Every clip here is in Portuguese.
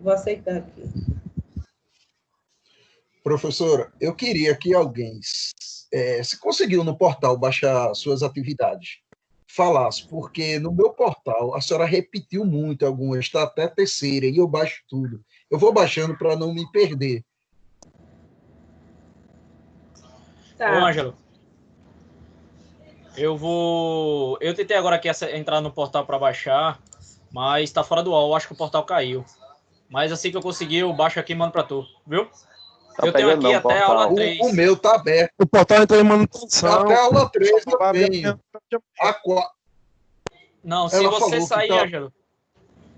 Vou aceitar aqui. Professora, eu queria que alguém, se conseguiu no portal baixar suas atividades, falasse, porque no meu portal a senhora repetiu muito algumas, está até terceira, e eu baixo tudo. Eu vou baixando para não me perder. Tá. Ô, Ângelo, eu tentei agora aqui entrar no portal para baixar, mas está fora do ar, eu acho que o portal caiu. Mas assim que eu conseguir, eu baixo aqui e mando para tu, viu? Tá, eu tenho aqui não, até a aula 3. O meu tá aberto. O portal entrou em manutenção. Até a aula 3 eu tenho. Não, se você sair, Ângelo,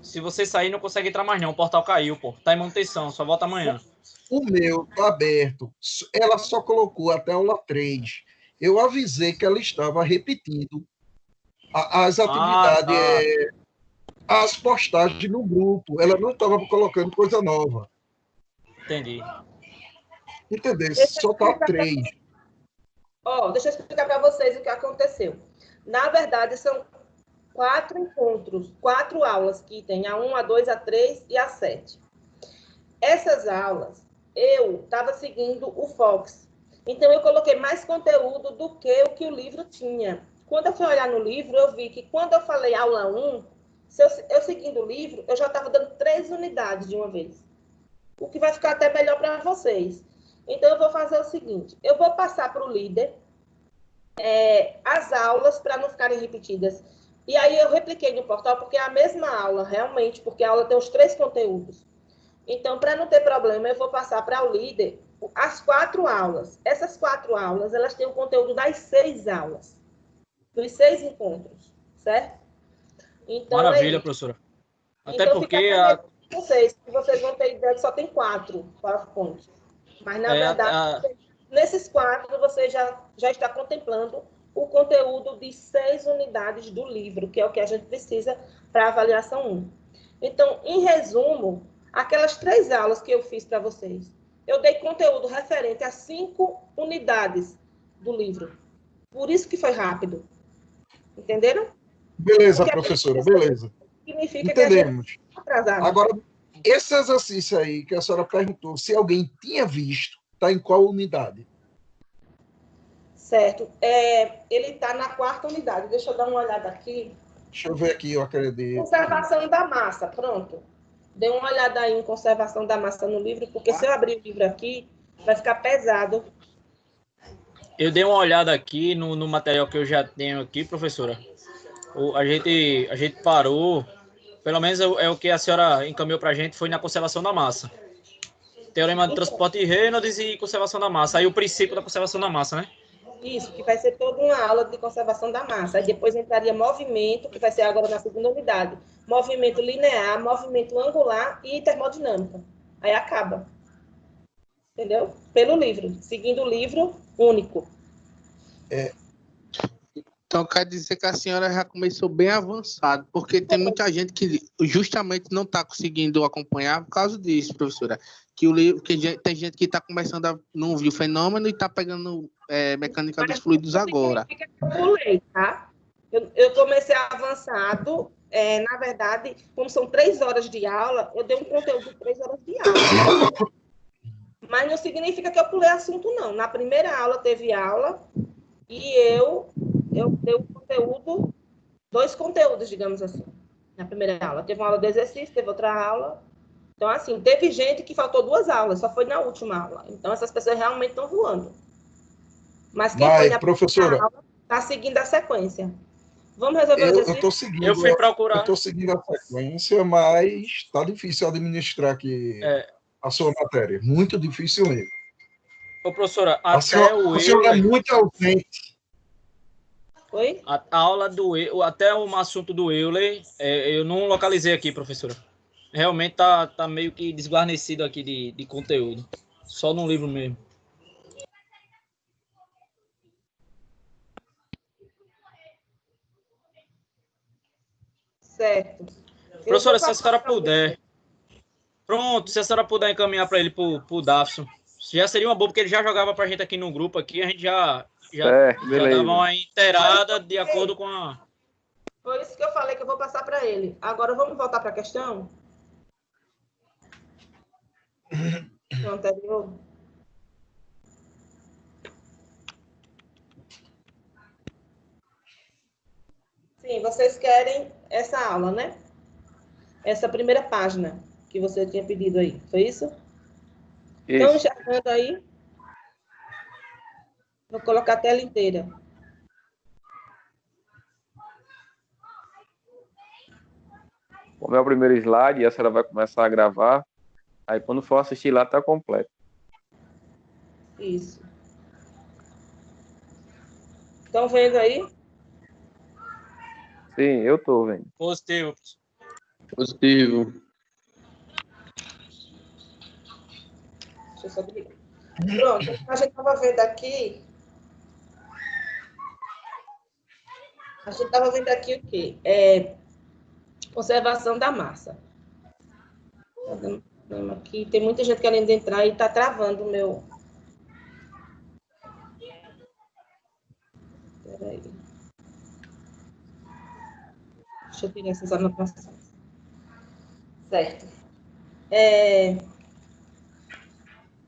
se você sair, não consegue entrar mais não. O portal caiu, pô. Tá em manutenção, só volta amanhã. O meu tá aberto. Ela só colocou até a aula 3. Eu avisei que ela estava repetindo as atividades, as postagens no grupo. Ela não estava colocando coisa nova. Entendi. Entendeu? Só tá 3. Deixa eu explicar para vocês o que aconteceu. Na verdade, são 4 encontros, 4 aulas que tem, a 1, a 2, a 3 e a 7. Essas aulas, eu estava seguindo o Fox. Então, eu coloquei mais conteúdo do que o que o livro tinha. Quando eu fui olhar no livro, eu vi que quando eu falei aula 1, se eu seguindo o livro, eu já estava dando 3 unidades de uma vez. O que vai ficar até melhor para vocês. Então, eu vou fazer o seguinte, eu vou passar para o líder as aulas para não ficarem repetidas. E aí, eu repliquei no portal, porque é a mesma aula, realmente, porque a aula tem os 3 conteúdos. Então, para não ter problema, eu vou passar para o líder as 4 aulas. Essas 4 aulas, elas têm o conteúdo das 6 aulas, dos 6 encontros, certo? Então, maravilha, professora. Até então, porque vocês vão ter ideia que só tem 4 PowerPoint. Mas, na verdade, nesses 4, você já está contemplando o conteúdo de 6 unidades do livro, que é o que a gente precisa para a avaliação 1. Então, em resumo, aquelas 3 aulas que eu fiz para vocês, eu dei conteúdo referente a 5 unidades do livro. Por isso que foi rápido. Entenderam? Beleza, professora, beleza. Significa entendemos. Que a gente está atrasado. Agora, esse exercício aí que a senhora perguntou, se alguém tinha visto, está em qual unidade? Certo. Ele está na 4ª unidade. Deixa eu dar uma olhada aqui. Deixa eu ver aqui, eu acredito. Conservação da massa, pronto. Dê uma olhada aí em conservação da massa no livro, porque se eu abrir o livro aqui, vai ficar pesado. Eu dei uma olhada aqui no material que eu já tenho aqui, professora. A gente parou, pelo menos é o que a senhora encaminhou para a gente, foi na conservação da massa. Teorema de transporte de Reynolds e conservação da massa. Aí o princípio da conservação da massa, né? Isso, que vai ser toda uma aula de conservação da massa. Aí depois entraria movimento, que vai ser agora na 2ª unidade. Movimento linear, movimento angular e termodinâmica. Aí acaba. Entendeu? Pelo livro. Seguindo o livro único. Então, quer dizer que a senhora já começou bem avançado, porque tem muita gente que justamente não está conseguindo acompanhar por causa disso, professora. Que o livro, tem gente que está começando não viu o fenômeno e está pegando mecânica dos fluidos agora. Eu pulei, tá? Eu comecei avançado. Na verdade, como são 3 horas de aula, eu dei um conteúdo de 3 horas de aula. Mas não significa que eu pulei assunto, não. Na primeira aula teve aula e eu dei um conteúdo, 2 conteúdos, digamos assim, na primeira aula. Teve uma aula de exercício, teve outra aula. Então, assim, teve gente que faltou 2 aulas, só foi na última aula. Então, essas pessoas realmente estão voando. Mas quem foi na professora, aula está seguindo a sequência. Vamos resolver o exercício? Eu estou seguindo. Eu fui procurar. Eu estou seguindo a sequência, mas está difícil administrar aqui a sua matéria. Muito difícil mesmo. Ô, professora, a senhora é muito ausente. Oi? A aula até o assunto do Euler, eu não localizei aqui, professora. Realmente tá meio que desguarnecido aqui de conteúdo. Só no livro mesmo. Certo. Professora, se a senhora puder... Pronto, se a senhora puder encaminhar para ele pro Dafson. Já seria uma boa, porque ele já jogava pra gente aqui no grupo aqui, a gente já dava uma inteirada de acordo com a... Foi isso que eu falei que eu vou passar para ele. Agora vamos voltar para a questão? No anterior. Sim, vocês querem essa aula, né? Essa primeira página que você tinha pedido aí, foi isso? Estão Isso. enxergando aí? Vou colocar a tela inteira. Como é o primeiro slide, e a senhora vai começar a gravar. Aí quando for assistir lá, tá completo. Isso. Estão vendo aí? Sim, eu tô vendo. Positivo. Positivo. Deixa eu só desligar. Pronto, a gente estava vendo aqui. A gente estava vendo aqui o quê? Conservação da massa. Tá dando problema aqui. Tem muita gente querendo entrar e está travando o meu. Espera aí. Deixa eu tirar essas anotações. Certo.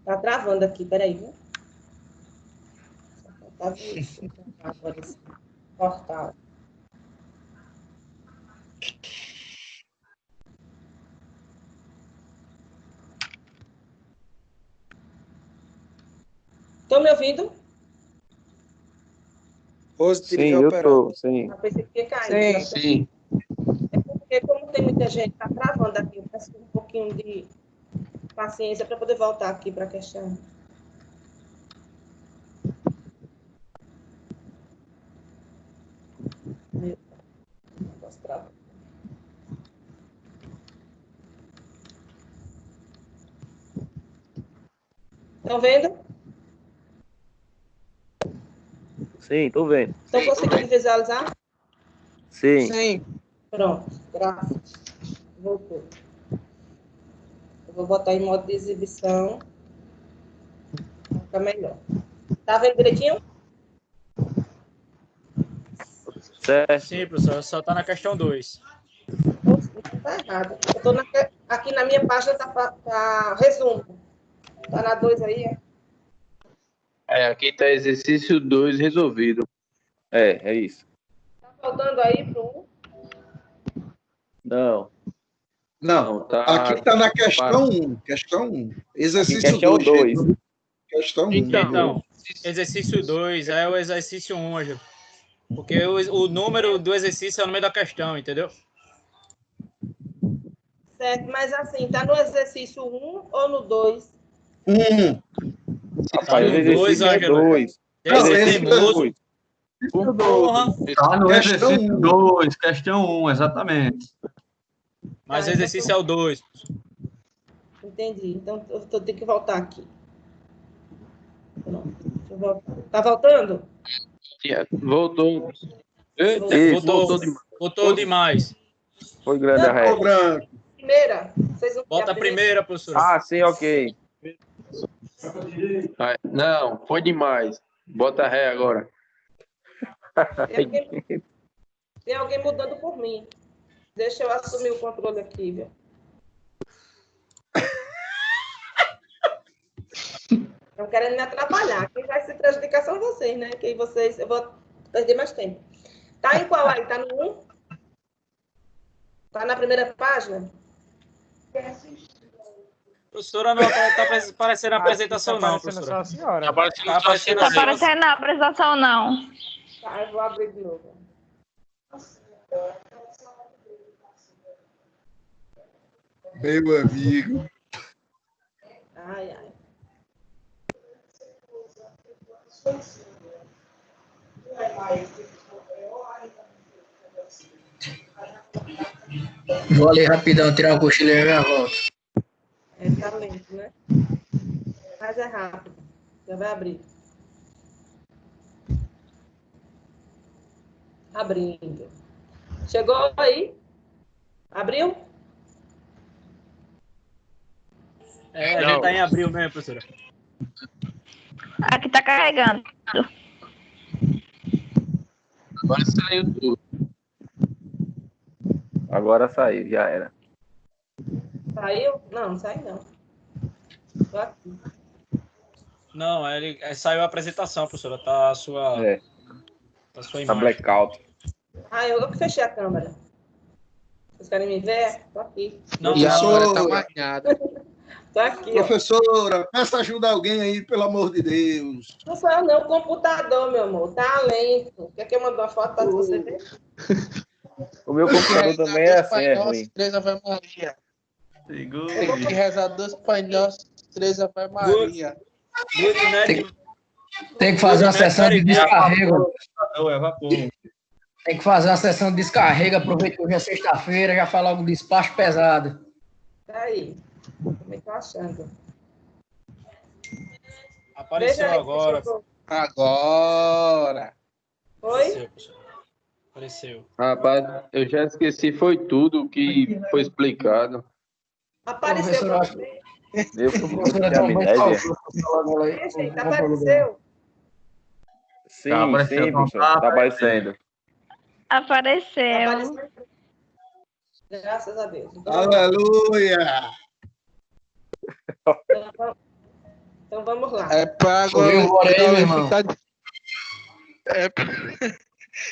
Tá travando aqui, peraí, viu? Só faltava isso. Agora esse portal. Estão me ouvindo? Positivo Sim, e eu operando. tô. Sim. Eu pensei que ia cair. Sim. É porque, como tem muita gente, tá travando aqui, eu peço um pouquinho de paciência para poder voltar aqui para a questão. Meu Deus, trava. Estão vendo? Sim, tô vendo. Estão conseguindo visualizar? Sim. Sim. Pronto, graças. Voltou. Eu vou botar em modo de exibição. Vai ficar melhor. Tá vendo direitinho? Certo. Sim, professor, só tá na questão 2. Não tá errado. Eu tô aqui na minha página, tá resumo. Tá na 2 aí, é? Aqui tá exercício 2 resolvido. É isso. Tá faltando aí pro 1? Não. Não, Tá. aqui está na questão 1. Questão 1. Aqui, Exercício questão 2. 2. Questão 1. Então, exercício 2 é o exercício 1, Ângelo. Porque o número do exercício é o número da questão, entendeu? Certo, mas assim, tá no exercício 1 ou no 2? 1. Tá Rapaz, o no 2, exercício é Ângelo. 2. Não, Esse esse teimoso. Porra. Tá no Questão exercício 1. 2, questão 1, exatamente. Mas Tá, o exercício é o 2. Entendi. Então, eu tenho que voltar aqui. Pronto. Deixa eu voltar. Tá voltando? Voltou. Isso. Voltou demais. Foi grande a Não, régua. branco. primeira. Vocês não Bota a primeira, professora. Ah, sim, ok. Não, foi demais. Bota ré agora. Tem alguém mudando por mim. Deixa eu assumir o controle aqui, viu? Estão querendo me atrapalhar. Quem vai se prejudicar são vocês, né? Que vocês, eu vou perder mais tempo. Tá em qual aí? Tá no 1? Tá na primeira página? Professora, não tá aparecendo a apresentação, não, professora. Senhora. Tá aparecendo Não assim. tá aparecendo na apresentação, não. Tá, eu vou abrir de novo. Meu amigo. Ai, ai. Vou ali rapidão, tirar um cochilo e já volto. Tá lento, né? Mas é rápido. Já vai abrir. Abrindo. Chegou aí? Abriu? A gente tá em abril mesmo, professora. Aqui tá carregando. Agora saiu tudo. Agora saiu, já era. Saiu? Não, não saiu não. Tô aqui. Não, saiu a apresentação, professora. Tá a sua, É, tá a sua tá imagem. blackout. Ah, eu que fechei a câmera. Vocês querem me ver? Tô aqui. Não, E agora tá Professora, marcada. Tô aqui, ó. professora, peça ajuda a alguém aí, pelo amor de Deus. Não sou eu, não. Computador, meu amor. Tá lento. Quer que eu mande uma foto para você ver? O meu computador também é assim, é ruim. Três Ave Maria. Tem que Segure. rezar 2 Pai Nosso, 3 Ave Maria. Good night. Tem que fazer uma sessão de descarrego. É vapor. Tem que fazer uma sessão de descarrego. Aproveita que hoje é sexta-feira, já faz logo um despacho pesado. Tá aí. Também tô achando. Apareceu Veja aí, agora. deixa eu- Agora. Oi? Apareceu, professora. Apareceu. Rapaz, eu já esqueci, foi tudo que foi explicado. Apareceu Professor, pra acho você? Eu fui Professora, de dá um banho de amnésia. Gente, apareceu. Sim, Tá aparecendo, sim, não professor. tá Tá aparecendo. Tá Apareceu. aparecendo. Graças a Deus. Então, Aleluia! então vamos lá. É pra Ouviu um glória aí, meu irmão? glorificar de... É pra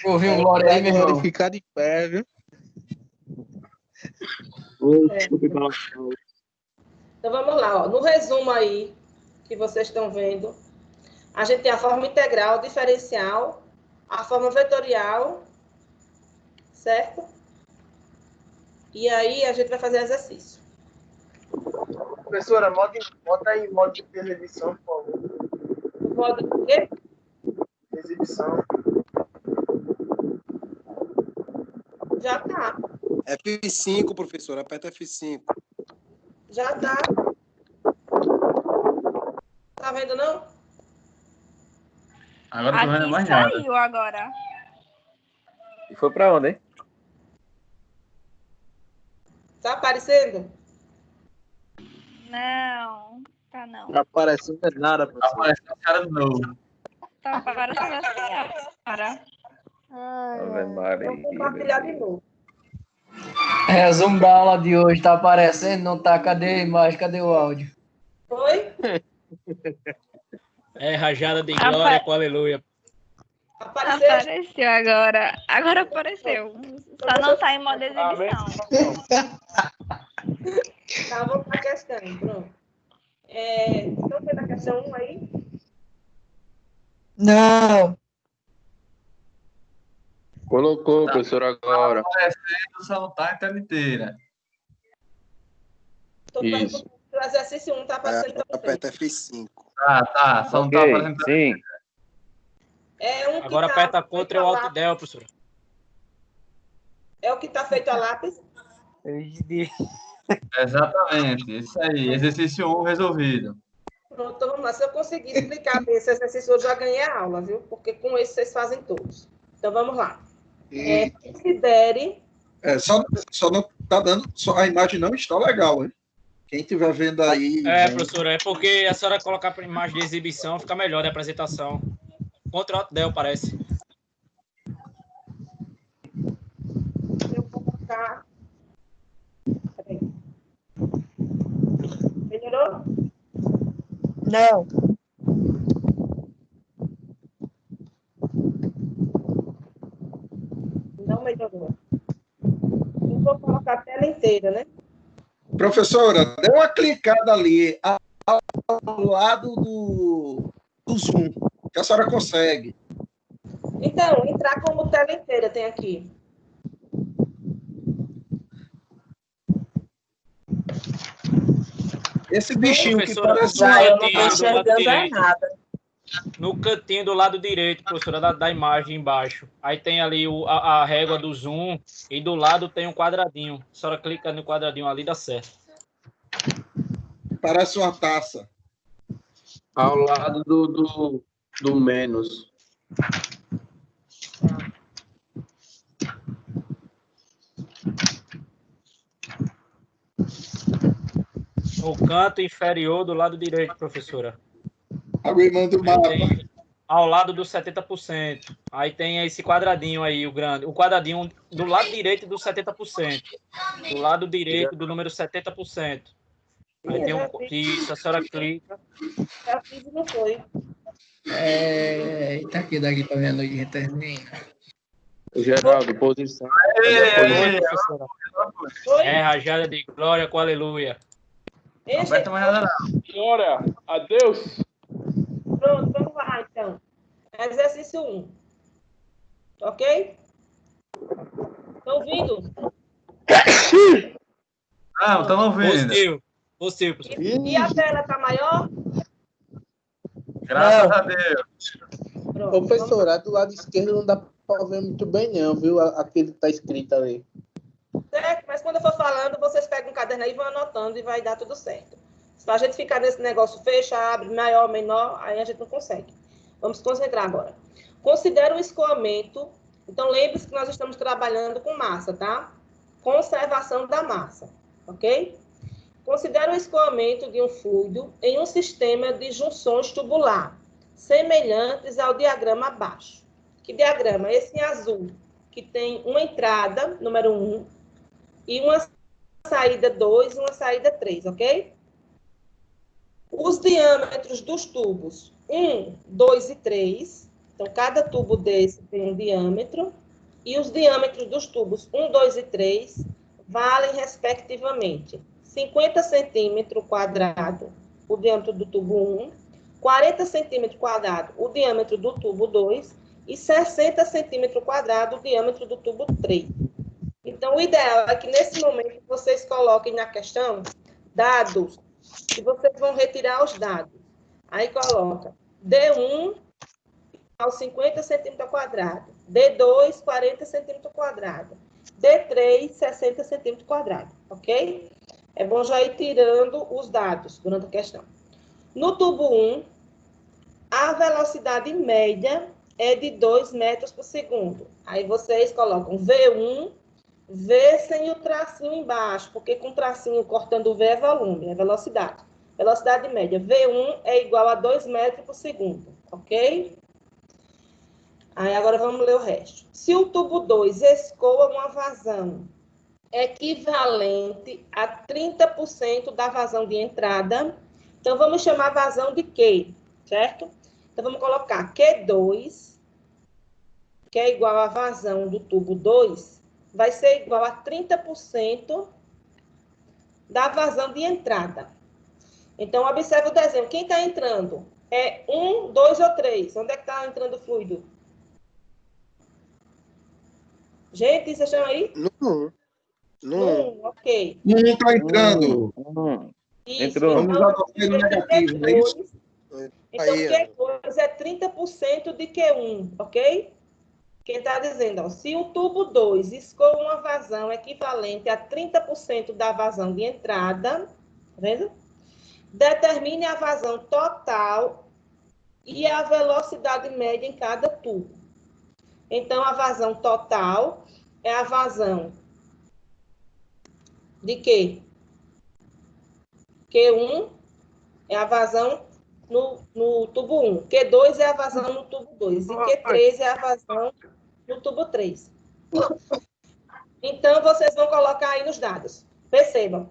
Ouviu um glória aí, meu irmão? glorificar de pé, viu? Então vamos lá, ó. No resumo aí que vocês estão vendo, a gente tem a forma integral, diferencial, a forma vetorial, certo? E aí a gente vai fazer exercício. Professora, bota aí modo de exibição, por favor. O modo de quê? Exibição. Já tá. F5, professor, aperta F5. Já tá. Tá vendo, não? Agora eu tô vendo Aqui mais nada. saiu agora. E foi pra onde, hein? Tá aparecendo? Não, tá não. Não aparecendo nada, professor. Apareceu a cara de novo. Tá aparecendo assim, agora. Ave Maria. Vou compartilhar de novo. Resumo da aula de hoje. Tá aparecendo? Não tá? Cadê a imagem? Cadê o áudio? Oi? É rajada de glória com aleluia. Apareceu? Apareceu agora. Agora apareceu. Só não tá em modo exibição. Tá, vamos para a questão. Pronto. Estão vendo a questão 1 aí? Não. Colocou, professor, agora. Aparecendo, só não tá em tela inteira. Estou Isso. perguntando se o exercício 1 está aparecendo para vocês. Aperta F5. Tá, só não tá Ok, aparecendo. sim. É um que Agora tá aperta feito contra a o Alt lápis. Del, professora. É o que está feito a lápis? Exatamente, isso aí. Exercício 1 resolvido. Pronto, então vamos lá. Se eu conseguir explicar bem esse exercício, eu já ganhei a aula, viu? Porque com esse vocês fazem todos. Então vamos lá. Considere. Só não tá dando. Só a imagem não está legal, hein? Quem estiver vendo aí. Professora, é porque a senhora colocar para imagem de exibição fica melhor de apresentação. Contra o Alt Del, parece. Eu vou colocar. Peraí. Melhorou? Não. Não melhorou. Eu vou colocar a tela inteira, né? Professora, dê uma clicada ali ao lado do Zoom, que a senhora consegue. Então, entrar como tela inteira tem aqui. Esse bichinho que Professora, parece. no Eu não cantinho estou do lado enxergando direito. nada. No cantinho do lado direito, professora, da imagem embaixo. Aí tem ali a régua do zoom e do lado tem um quadradinho. A senhora clica no quadradinho ali, dá certo. Parece uma taça. Ao lado do menos. No canto inferior do lado direito, professora. Alguém manda o Aí mapa. tem ao lado do 70%. Aí tem esse quadradinho aí, o grande. O quadradinho do lado direito do 70%. Do lado direito do número 70%. Aí tem isso, a senhora clica. Já fiz e não foi. Tá aqui daqui para minha noite termina. Geraldo, posição. Oi, professora. É rajada de glória com aleluia. Aperta mais nada não. Glória, adeus. Pronto, vamos lá então. Exercício 1. Ok? Estão ouvindo? Não, estamos ouvindo. Positivo, professor. E a tela está maior? Graças a Deus. Pronto. Professora, do lado esquerdo não dá para ver muito bem não, viu? Aquele que está escrito ali. Certo, mas quando eu for falando, vocês pegam um caderno aí e vão anotando e vai dar tudo certo. Se a gente ficar nesse negócio fecha, abre, maior, menor, aí a gente não consegue. Vamos se concentrar agora. Considera o escoamento. Então, lembre-se que nós estamos trabalhando com massa, tá? Conservação da massa, ok? Considera o escoamento de um fluido em um sistema de junções tubular, semelhantes ao diagrama abaixo. Que diagrama? Esse em azul, que tem uma entrada, número 1, e uma saída 2 e uma saída 3, ok? Os diâmetros dos tubos 1, 2 e 3. Então, cada tubo desse tem um diâmetro. E os diâmetros dos tubos 1, 2 e 3 valem, respectivamente, 50 centímetros quadrado o diâmetro do tubo 1, 40 centímetros quadrado o diâmetro do tubo 2 e 60 centímetros quadrado o diâmetro do tubo 3. Então, o ideal é que, nesse momento, vocês coloquem na questão dados, e vocês vão retirar os dados. Aí, coloca D1 aos 50 centímetros quadrados, D2, 40 centímetros quadrados, D3, 60 centímetros quadrados, ok? É bom já ir tirando os dados durante a questão. No tubo 1, a velocidade média é de 2 metros por segundo. Aí, vocês colocam V1, V sem o tracinho embaixo, porque com tracinho cortando o V é volume, é velocidade. Velocidade média, V1 é igual a 2 metros por segundo, ok? Aí agora vamos ler o resto. Se o tubo 2 escoa uma vazão equivalente a 30% da vazão de entrada, então vamos chamar a vazão de Q, certo? Então vamos colocar Q2, que é igual à vazão do tubo 2, vai ser igual a 30% da vazão de entrada. Então, observe o desenho. Quem está entrando? É 1, 2 ou 3? Onde é que está entrando o fluido? Gente, vocês estão aí? No 1. Ok. Não está entrando. Isso, Entrou. Vamos usar você no negativo, não é isso? Então, Q2 é 30% de Q1, ok? Quem está dizendo, ó, se o tubo 2 escoa uma vazão equivalente a 30% da vazão de entrada, tá vendo? Determine a vazão total e a velocidade média em cada tubo. Então, a vazão total é a vazão de quê? Q1 é a vazão no tubo 1. Q2 é a vazão no tubo 2. E Q3 é a vazão no tubo 3. Então, vocês vão colocar aí nos dados. Percebam.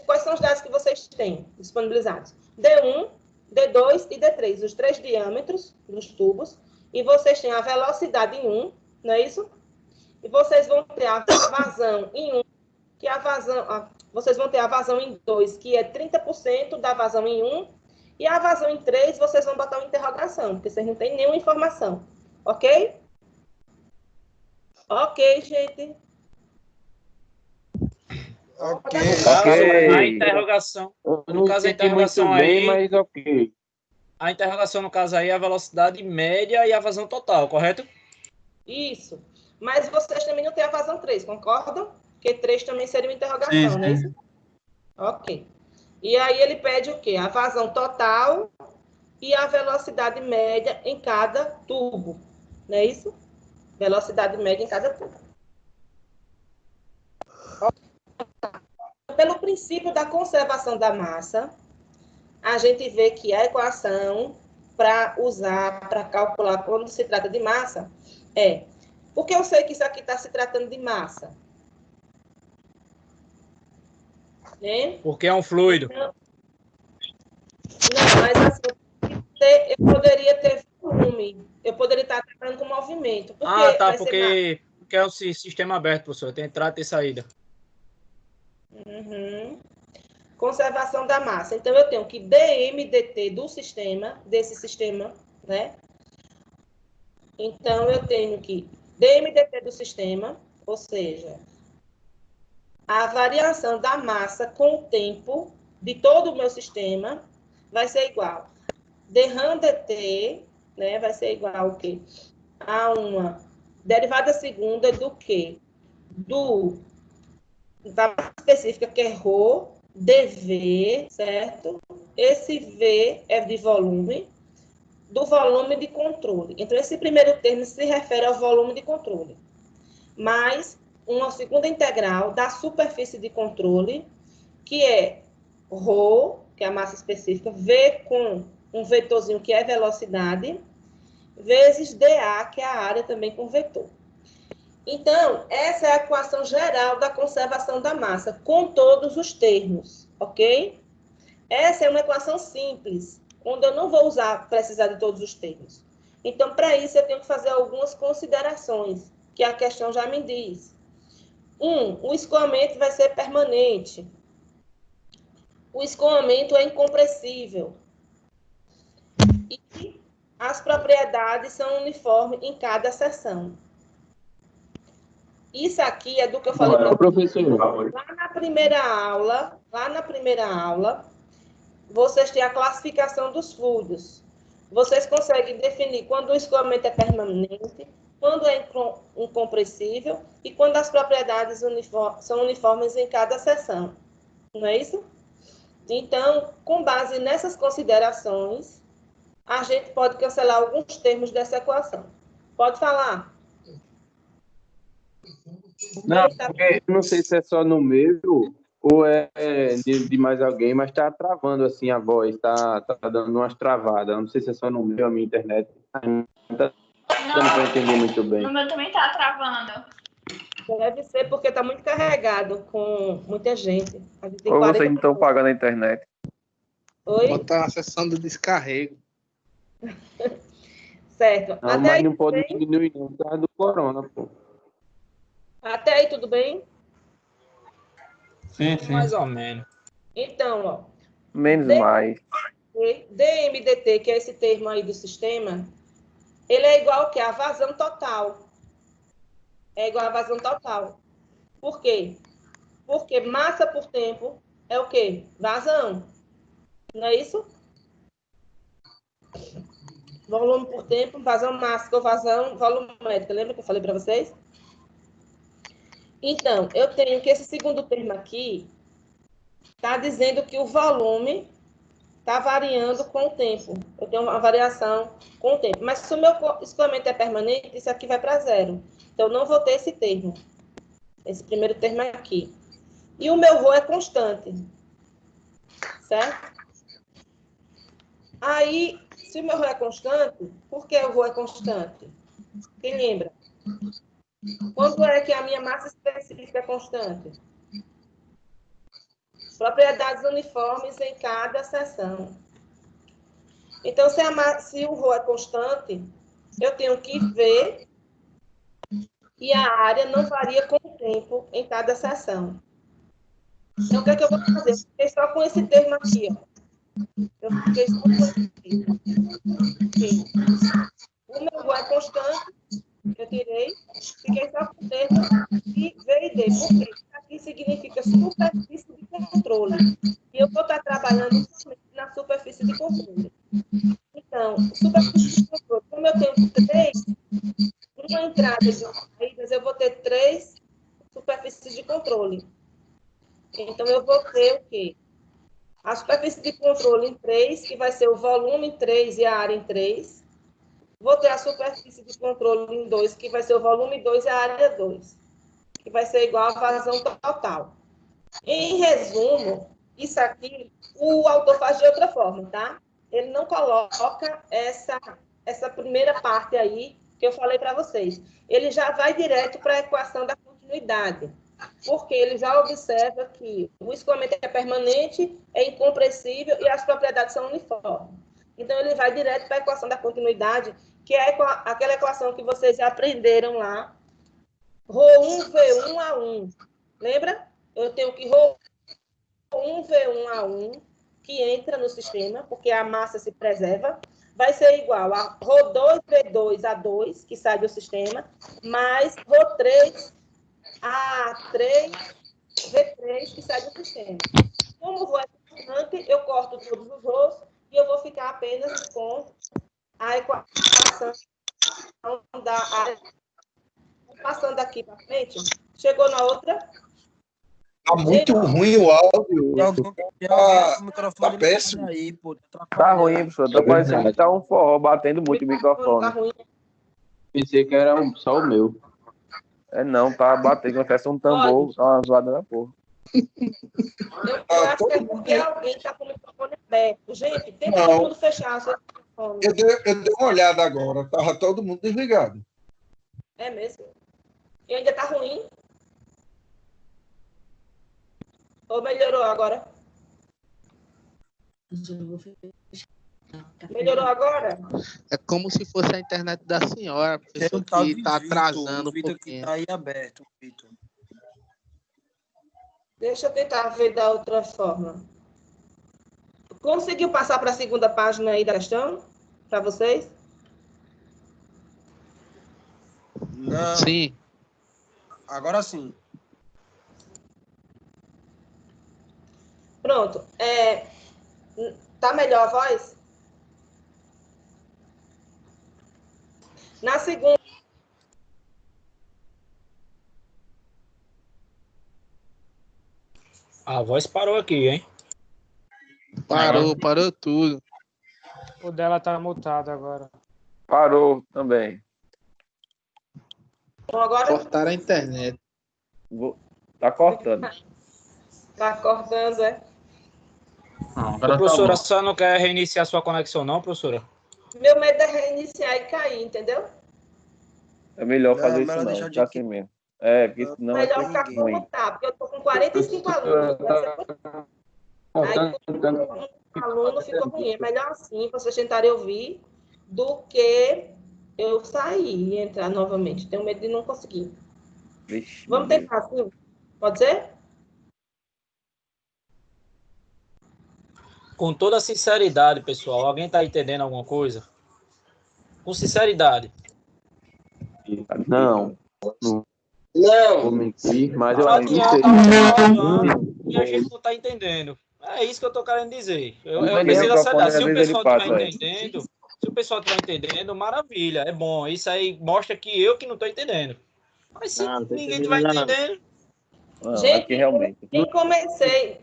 Quais são os dados que vocês têm disponibilizados? D1, D2 e D3. Os 3 diâmetros dos tubos. E vocês têm a velocidade em 1, não é isso? E vocês vão ter a vazão em 1, que a vazão... vocês vão ter a vazão em 2, que é 30% da vazão em 1. E a vazão em 3, vocês vão botar uma interrogação, porque vocês não têm nenhuma informação. Ok? Ok, gente. Ok. A interrogação. No caso, a interrogação aí. Bem, mas ok. A interrogação, no caso aí, é a velocidade média e a vazão total, correto? Isso. Mas vocês também não têm a vazão 3, concordam? Porque 3 também seria uma interrogação, não é isso? Ok. E aí ele pede o quê? A vazão total e a velocidade média em cada tubo. Não é isso? Velocidade média em cada tubo. Pelo princípio da conservação da massa, a gente vê que a equação para usar, para calcular quando se trata de massa, porque eu sei que isso aqui está se tratando de massa. Né? Porque é um fluido. Não, mas assim, eu poderia ter volume. Eu poderia estar trabalhando com movimento. Porque Ah, tá, vai ser porque é um sistema aberto, professor. Tem entrada e saída. Uhum. Conservação da massa. Então, eu tenho que dMdt do sistema, desse sistema, né? Então, eu tenho que dMdt do sistema, ou seja, a variação da massa com o tempo de todo o meu sistema vai ser igual. Dρ dt, né, vai ser igual ao quê? A uma derivada segunda do quê? Da massa específica, que é ρ, dV, certo? Esse V é de volume, do volume de controle. Então, esse primeiro termo se refere ao volume de controle. Mais uma segunda integral da superfície de controle, que é ρ, que é a massa específica, V com um vetorzinho que é velocidade, vezes dA, que é a área também com vetor. Então, essa é a equação geral da conservação da massa, com todos os termos, ok? Essa é uma equação simples, onde eu não vou precisar de todos os termos. Então, para isso, eu tenho que fazer algumas considerações, que a questão já me diz. O escoamento vai ser permanente. O escoamento é incompressível. E as propriedades são uniformes em cada seção. Isso aqui é do que eu falei para professor. Lá na primeira aula, vocês têm a classificação dos fluidos. Vocês conseguem definir quando o escoamento é permanente, quando é incompressível e quando as propriedades são uniformes em cada seção. Não é isso? Então, com base nessas considerações, a gente pode cancelar alguns termos dessa equação. Pode falar. Não, porque eu não sei se é só no meu ou é de mais alguém, mas tá travando assim a voz, tá dando umas travadas. Eu não sei se é só no meu, a minha internet. Não tá dando para entender muito bem. O meu também tá travando. Deve ser porque está muito carregado com muita gente. A gente tem Ou 40 vocês não estão pessoas. pagando a internet? Oi? Botar na seção do descarrego. Certo. Não, Até mas aí, não pode bem? diminuir não, por causa do corona, pô. Até aí, tudo bem? Sim, sim. Mais ou menos. Então, ó, Menos mais. dMdt, que é esse termo aí do sistema, ele é igual ao que? A vazão total. É igual a vazão total. Por quê? Porque massa por tempo é o quê? Vazão. Não é isso? Volume por tempo, vazão mássica ou vazão volumétrica. Lembra que eu falei para vocês? Então, eu tenho que esse segundo termo aqui está dizendo que o volume está variando com o tempo. Eu tenho uma variação com o tempo. Mas se o meu escoamento é permanente, isso aqui vai para zero. Então, eu não vou ter esse termo. Esse primeiro termo aqui. E o meu ρ é constante. Certo? Aí, se o meu ρ é constante, por que o ρ é constante? Quem lembra? Quando é que a minha massa específica é constante? Propriedades uniformes em cada seção. Então, se o ρ é constante, eu tenho que ver e a área não varia com o tempo em cada seção. Então, o que é que eu vou fazer? Eu fiquei só com esse termo aqui, ó. Eu fiquei só com esse termo. O meu ρ é constante, eu tirei, fiquei só com o termo e V e D. Por quê? Isso aqui significa superfície de controle. E eu vou estar trabalhando somente na superfície de controle. Então, superfície de controle, como eu tenho uma entrada e duas saídas, eu vou ter 3 superfícies de controle. Então, eu vou ter o quê? A superfície de controle em 3, que vai ser o volume em 3 e a área em 3. Vou ter a superfície de controle em 2, que vai ser o volume 2 e a área 2, que vai ser igual à vazão total. Em resumo, isso aqui, o autor faz de outra forma, tá? Ele não coloca essa primeira parte aí que eu falei para vocês. Ele já vai direto para a equação da continuidade. porque ele já observa que o escoamento é permanente, é incompressível e as propriedades são uniformes. Então, ele vai direto para a equação da continuidade, que é aquela equação que vocês já aprenderam lá, ρ1v1a1. Lembra? Eu tenho que ρ1v1a1, que entra no sistema, porque a massa se preserva, vai ser igual a ρ2v2a2, que sai do sistema, mais ρ3a3v3, que sai do sistema. Como o ρ é constante, eu corto todos os ρ's e eu vou ficar apenas com a equação da área. Passando aqui para frente, chegou na outra. Tá muito ruim o áudio. Tá péssimo. Tá ruim, professor. Tá parecendo que tá um forró batendo muito o Tá microfone. ruim. Pensei que era só o meu. É não, tá batendo, acontece um tambor, tá uma zoada na porra. Eu acho que é porque alguém está com o microfone aberto. Gente, tem todo mundo fechar seu microfone. Eu dei uma olhada agora, tava todo mundo desligado. É mesmo? E ainda tá ruim? Ou melhorou agora? Melhorou agora? É como se fosse a internet da senhora, professor, que está atrasando um pouquinho. Tá aí aberto, Vitor. Deixa eu tentar ver da outra forma. Conseguiu passar para a segunda página aí da questão? Para vocês? Não. Sim. Agora sim. Pronto. Tá melhor a voz? Na segunda. A voz parou aqui, hein? Parou tudo. O dela tá mutado agora. Parou também. Então agora Cortaram a internet. Tá cortando. tá cortando, é? Não, A agora tá professora bom. só não quer reiniciar sua conexão, não, professora? Meu medo é reiniciar e cair, entendeu? É melhor fazer melhor isso não, deixar de ficar assim mesmo. É, porque senão vai Melhor ser ficar como ruim. tá, porque eu tô com 45 alunos. Vai ser muito... Aí, com um aluno ficou ruim. É melhor assim, para vocês tentarem ouvir, do que eu sair e entrar novamente. Tenho medo de não conseguir. Vixe, Vamos meu Deus. tentar assim? Pode ser? Com toda sinceridade, pessoal, alguém tá entendendo alguma coisa? Com sinceridade. Não. Não. Vou mentir, mas eu Não acho que adianta sei. ficar falando e a gente não tá entendendo. É isso que eu tô querendo dizer. Eu Tem preciso microfone, acelerar. às Se o vezes ele pessoal passa, estiver velho. entendendo, se o pessoal estiver entendendo, maravilha, é bom. Isso aí mostra que eu que não tô entendendo. Mas se ninguém estiver entendendo, Não, Gente, aqui realmente. nem comecei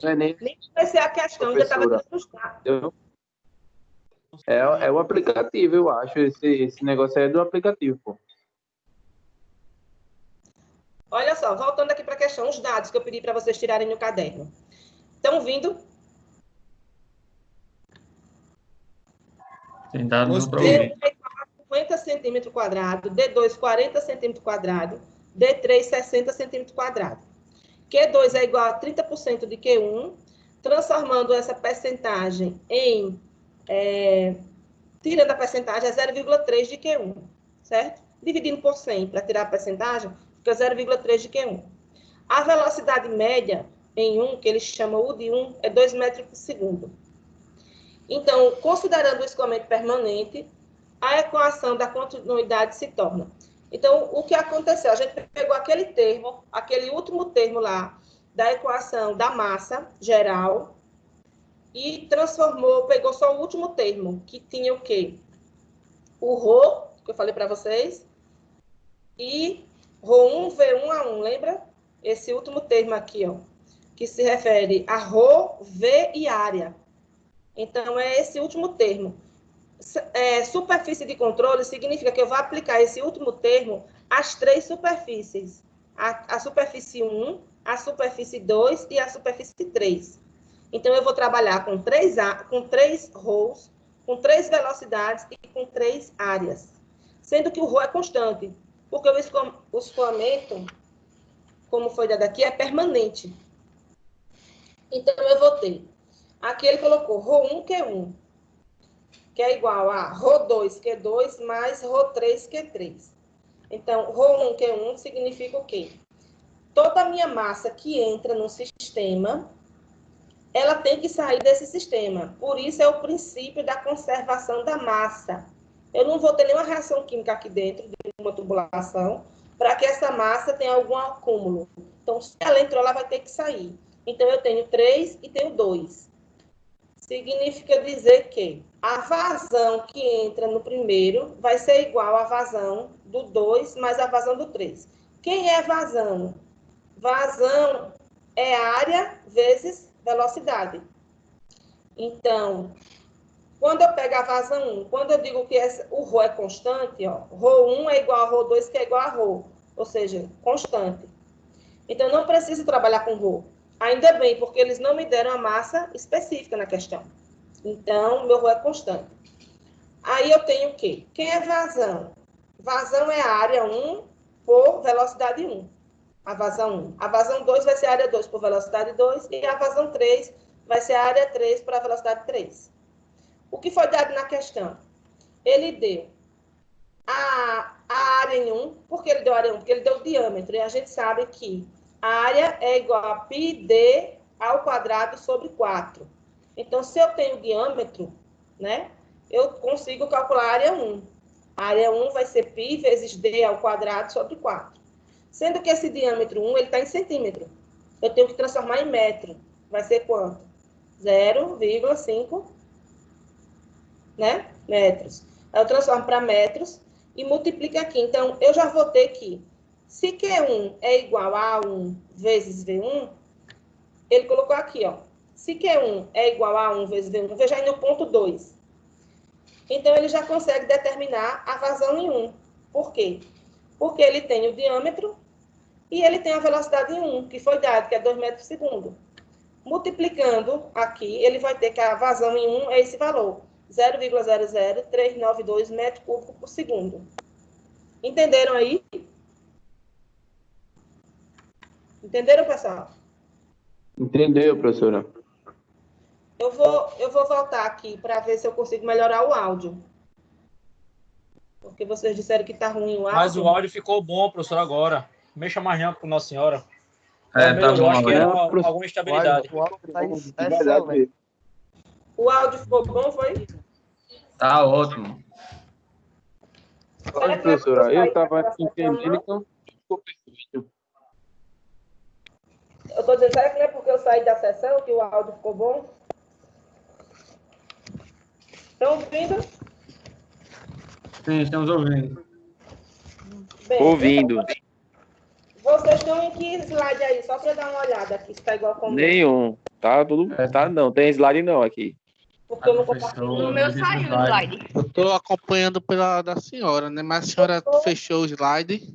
a questão, ainda estava Professora. frustrado. É o aplicativo, eu acho. Esse negócio aí é do aplicativo, pô. Olha só, voltando aqui para a questão, os dados que eu pedi para vocês tirarem no caderno. Estão vindo? Tem dado meu D1 problema. é igual a 50 centímetros quadrados, D2 40 centímetros quadrados, D3 60 centímetros quadrados. Q2 é igual a 30% de Q1, transformando essa percentagem em... tirando a percentagem, é 0,3 de Q1, certo? Dividindo por 100 para tirar a percentagem, fica 0,3 de Q1. A velocidade média em 1, que eles chamam U de 1, é 2 metros por segundo. Então, considerando o escoamento permanente, a equação da continuidade se torna. Então, o que aconteceu? A gente pegou aquele termo, aquele último termo lá, da equação da massa geral, e transformou, pegou só o último termo, que tinha o quê? O ρ, que eu falei para vocês, e ρ1, V1A1, lembra? Esse último termo aqui, ó, que se refere a ρ, V e área. Então, é esse último termo. Superfície de controle significa que eu vou aplicar esse último termo às 3 superfícies. A superfície 1, a superfície 2 e a superfície 3. Então, eu vou trabalhar com 3 ρs, com 3 velocidades e com 3 áreas. Sendo que o ρ é constante, porque o escoamento como foi dado aqui, é permanente. Então, eu vou ter. Aqui ele colocou Rho1, Q1, que é igual a Rho2, Q2, mais Rho3, Q3. Então, Rho1, Q1 significa o quê? Toda a minha massa que entra no sistema, ela tem que sair desse sistema. Por isso, é o princípio da conservação da massa. Eu não vou ter nenhuma reação química aqui dentro de uma tubulação para que essa massa tenha algum acúmulo. Então, se ela entrou, ela vai ter que sair. Então, eu tenho 3 e tenho 2. Significa dizer que a vazão que entra no primeiro vai ser igual à vazão do 2 mais a vazão do 3. Quem é vazão? Vazão é área vezes velocidade. Então, quando eu pego a vazão 1, quando eu digo que o Rho é constante, ó, Rho1 é igual a Rho2, que é igual a Rho, ou seja, constante. Então, eu não preciso trabalhar com Rho. Ainda bem, porque eles não me deram a massa específica na questão. Então, meu Rho é constante. Aí eu tenho o quê? Quem é vazão? Vazão é a área 1 por velocidade 1. A vazão 1. A vazão 2 vai ser a área 2 por velocidade 2. E a vazão 3 vai ser a área 3 por a velocidade 3. O que foi dado na questão? Ele deu a área em 1. Por que ele deu a área 1? Porque ele deu o diâmetro. E a gente sabe que a área é igual a πd ao quadrado sobre 4. Então, se eu tenho diâmetro, né, eu consigo calcular a área 1. A área 1 vai ser π vezes d ao quadrado sobre 4. Sendo que esse diâmetro 1, ele está em centímetro. Eu tenho que transformar em metro. Vai ser quanto? 0,5, né, metros. Eu transformo para metros e multiplico aqui. Então, eu já vou ter que, se Q1 é igual a A1 vezes V1, ele colocou aqui, ó. Se Q1 é igual a A1 vezes V1, veja aí no ponto 2. Então, ele já consegue determinar a vazão em 1. Por quê? Porque ele tem o diâmetro e ele tem a velocidade em 1, que foi dado, que é 2 metros por segundo. Multiplicando aqui, ele vai ter que a vazão em 1 é esse valor, 0,00392 metros cúbicos por segundo. Entenderam aí? Entenderam, pessoal? Entendeu, professora? Eu vou voltar aqui para ver se eu consigo melhorar o áudio. Porque vocês disseram que está ruim o áudio. Mas o áudio ficou bom, professor, agora. Mexa mais não com Nossa Senhora. Tá Eu acho que era bom. alguma instabilidade. O áudio tá excelente. O áudio ficou bom, foi? Tá ótimo. Olha, professora, eu estava entendendo, então ficou perfeito. Eu estou dizendo, será que não é porque eu saí da sessão que o áudio ficou bom? Estão ouvindo? Sim, estamos ouvindo. Bem, Ouvindo. Vocês estão em que slide aí? Só para dar uma olhada aqui, se está igual como... Nenhum. Tá tudo. Tá, não. Tem slide não aqui. Porque eu não compartilho. No meu saiu o slide. Eu estou acompanhando pela da senhora, né? Mas a senhora fechou o slide?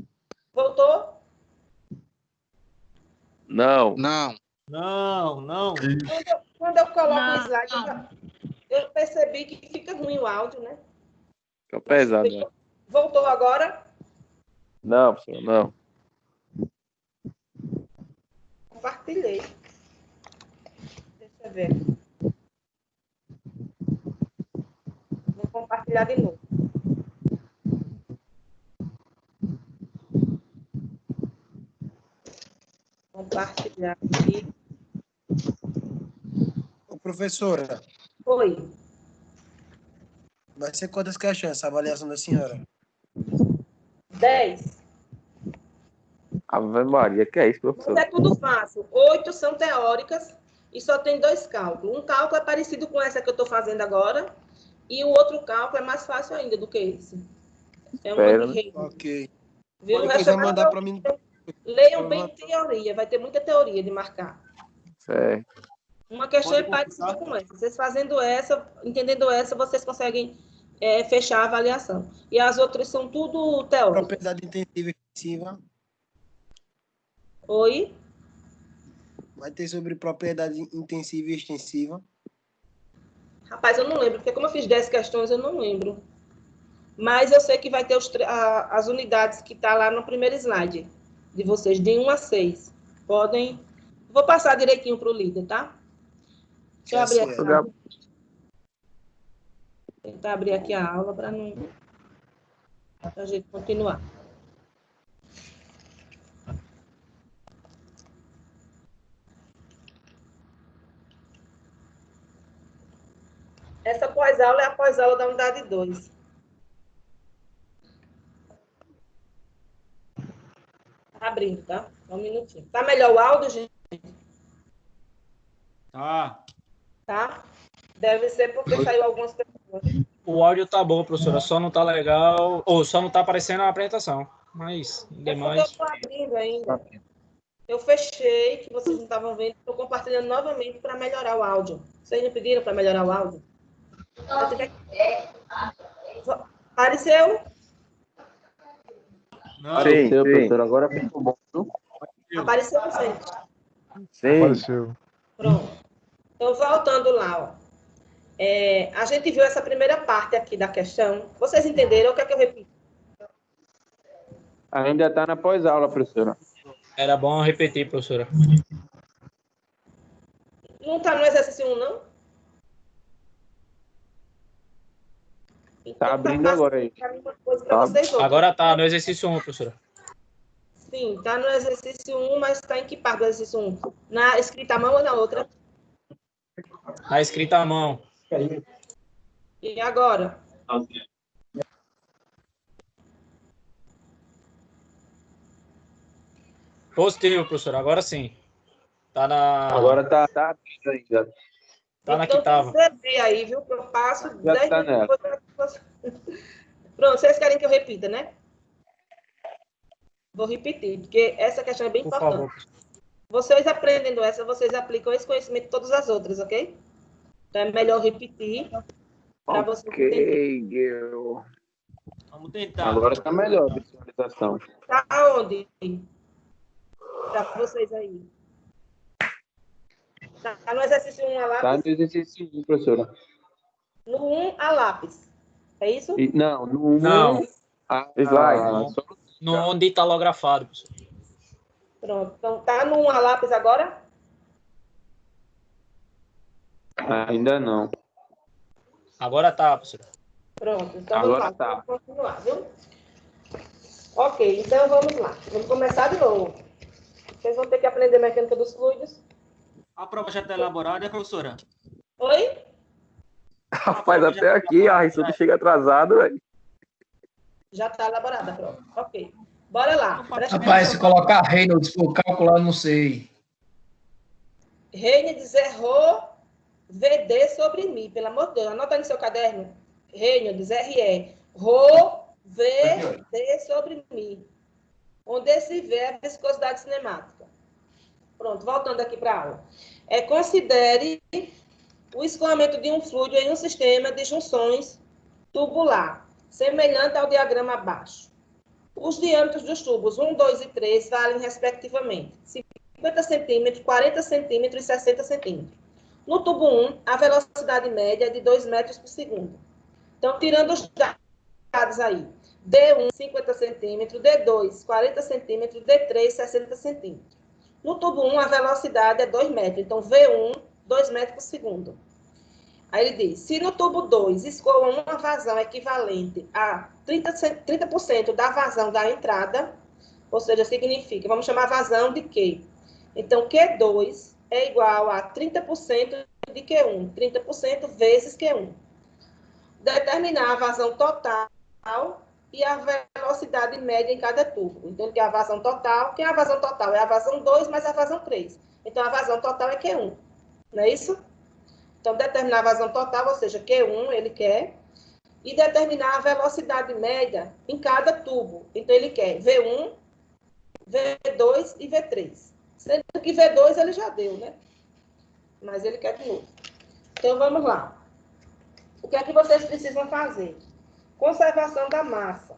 Voltou? Não. Não. Não. Quando eu coloco o slide, eu percebi que fica ruim o áudio, né? Fica pesado. Né? Voltou agora? Não, professor, não. Compartilhei. Deixa eu ver. Vou compartilhar de novo. Compartilhar aqui. Ô, professora, Oi. vai ser quantas questões essa avaliação da senhora? 10. Ave Maria, que é isso, Mas professor? é tudo fácil. 8 são teóricas e só tem 2 cálculos. Um cálculo é parecido com essa que eu estou fazendo agora e o outro cálculo é mais fácil ainda do que esse. É uma de rede. Ok. Viu? Depois vai mandar para mim. Leiam bem teoria. Vai ter muita teoria de marcar. Certo. Uma questão é parecida com essa. Vocês fazendo essa, entendendo essa, vocês conseguem fechar a avaliação. E as outras são tudo teóricas. Propriedade intensiva e extensiva. Oi? Vai ter sobre propriedade intensiva e extensiva. Rapaz, eu não lembro, porque como eu fiz 10 questões, eu não lembro. Mas eu sei que vai ter as unidades que tá lá no primeiro slide. de vocês, de 1 a 6. Podem... Vou passar direitinho para o líder, tá? Deixa eu abrir aqui. Tentar abrir aqui a aula para não... Pra gente continuar. Essa pós-aula é a pós-aula da unidade 2. Tá abrindo, tá? Só um minutinho. Tá melhor o áudio, gente? Tá? Deve ser porque saiu algumas pessoas. O áudio tá bom, professora, só não tá legal, ou só não tá aparecendo a apresentação, mas demais... Eu tô abrindo ainda. Eu fechei, que vocês não estavam vendo, estou compartilhando novamente para melhorar o áudio. Vocês me pediram para melhorar o áudio? Apareceu? Não. Apareceu, professor. Agora ficou bom. Apareceu, gente? Sim. Apareceu. Pronto. Então, voltando lá, ó. A gente viu essa primeira parte aqui da questão. Vocês entenderam? O que é que eu repito? Ainda está na pós-aula, professora. Era bom repetir, professora. Não está no exercício 1, não? Então, tá abrindo agora aí. Agora tá no exercício 1, professora. Sim, está no exercício 1, mas está em que parte do exercício 1? Na escrita à mão ou na outra? Na escrita à mão. E agora? Positivo, professora. Agora sim. Tá na... Agora tá abrindo ainda. Tá na que tava. Então, você aí, viu? Que eu passo Já 10 tá minutos. Pronto, vocês querem que eu repita, né? Vou repetir, porque essa questão é bem Por importante. favor. Vocês aprendendo essa, vocês aplicam esse conhecimento em todas as outras, ok? Então, é melhor repetir para vocês entenderem. Girl. Vamos tentar. Agora tá melhor a visualização. Tá onde? Para vocês aí. Tá no exercício 1 a lápis? Tá no exercício 1, professora. No 1 a lápis. É isso? Não, no 1... Não. Slide. No onde está lografado, professor. Pronto. Então, tá no 1 a lápis agora? Ainda não. Agora tá, professora. Pronto. Então, Agora vamos lá. tá. Vamos continuar, viu? Ok, então vamos lá. Vamos começar de novo. Vocês vão ter que aprender mecânica dos fluidos. A prova já está elaborada, professora? Oi? Rapaz, até aqui a Rissuto chega atrasado, velho. Já está elaborada a prova. Ok. Bora lá. Presta Rapaz, se atenção. colocar Reynolds por cálculo, eu não sei. Reynolds errou VD sobre mim, pelo amor de Deus. Anota aí no seu caderno. Reynolds, RE. Rho, VD sobre mim. Onde se vê a viscosidade cinemática. Pronto, voltando aqui para a aula. Considere o escoamento de um fluido em um sistema de junções tubular, semelhante ao diagrama abaixo. Os diâmetros dos tubos 1, 2 e 3 valem, respectivamente, 50 centímetros, 40 centímetros e 60 centímetros. No tubo 1, a velocidade média é de 2 metros por segundo. Então, tirando os dados aí, D1, 50 centímetros, D2, 40 centímetros, D3, 60 centímetros. No tubo 1, a velocidade é 2 metros. Então, V1, 2 metros por segundo. Aí ele diz, se no tubo 2 escoa uma vazão equivalente a 30% da vazão da entrada, ou seja, significa, vamos chamar vazão de Q. Então, Q2 é igual a 30% de Q1. 30% vezes Q1. Determinar a vazão total e a velocidade média em cada tubo. Então, que é a vazão total. Quem é a vazão total? É a vazão 2 mais a vazão 3. Então, a vazão total é Q1. Não é isso? Então, determinar a vazão total, ou seja, Q1 ele quer, e determinar a velocidade média em cada tubo. Então, ele quer V1, V2 e V3. Sendo que V2 ele já deu, né? Mas ele quer de novo. Então, vamos lá. O que é que vocês precisam fazer? Conservação da massa.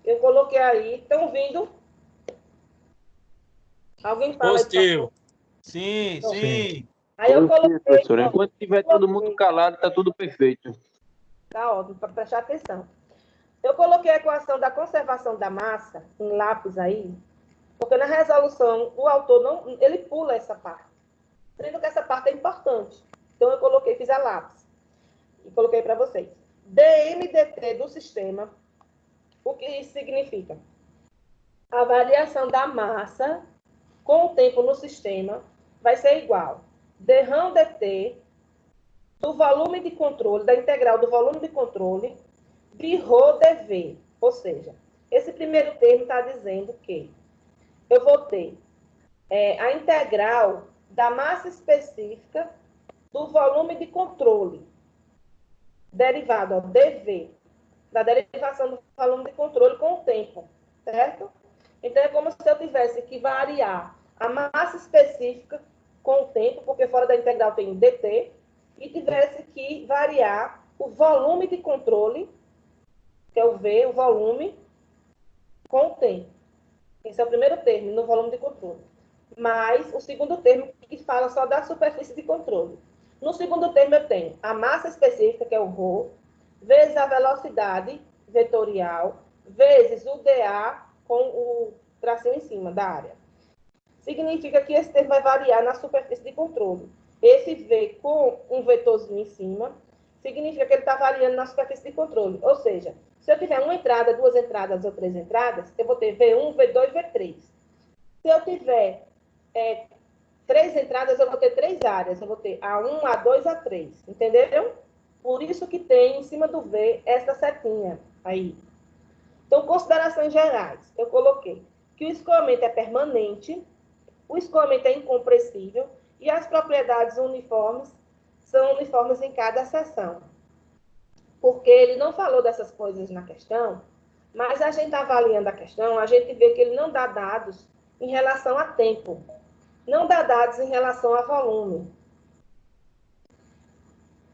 Eu coloquei aí. Estão ouvindo? Alguém fala? Positivo. Sim, sim. Aí eu coloquei... Professora, enquanto tiver todo mundo calado, tá tudo perfeito. Tá ótimo, para prestar atenção. Eu coloquei a equação da conservação da massa em lápis aí, Porque na resolução, o autor não, ele pula essa parte. Sendo que essa parte é importante. Então, eu coloquei, fiz a lápis. E coloquei para vocês. dMdt do sistema, o que isso significa? A variação da massa com o tempo no sistema vai ser igual dρ dt do volume de controle, da integral do volume de controle, de ρ dV. Ou seja, esse primeiro termo está dizendo que eu vou ter a integral da massa específica do volume de controle, derivado, ó, dV, da derivação do volume de controle com o tempo, certo? Então, é como se eu tivesse que variar a massa específica com o tempo, porque fora da integral tem dt, e tivesse que variar o volume de controle, que é o V, o volume, com o tempo. Esse é o primeiro termo, no volume de controle. Mais o segundo termo, que fala só da superfície de controle. No segundo termo, eu tenho a massa específica, que é o ρ, vezes a velocidade vetorial, vezes o dA com o tracinho em cima da área. Significa que esse termo vai variar na superfície de controle. Esse V com um vetorzinho em cima, significa que ele está variando na superfície de controle. Ou seja, se eu tiver uma entrada, duas entradas ou três entradas, eu vou ter V1, V2, V3. Se eu tiver três entradas, eu vou ter três áreas. Eu vou ter A1, A2, A3. Entenderam? Por isso que tem em cima do V essa setinha aí. Então, considerações gerais. Eu coloquei que o escoamento é permanente, o escoamento é incompressível e as propriedades uniformes são uniformes em cada seção. Porque ele não falou dessas coisas na questão, mas a gente avaliando a questão, a gente vê que ele não dá dados em relação a tempo, não dá dados em relação a volume,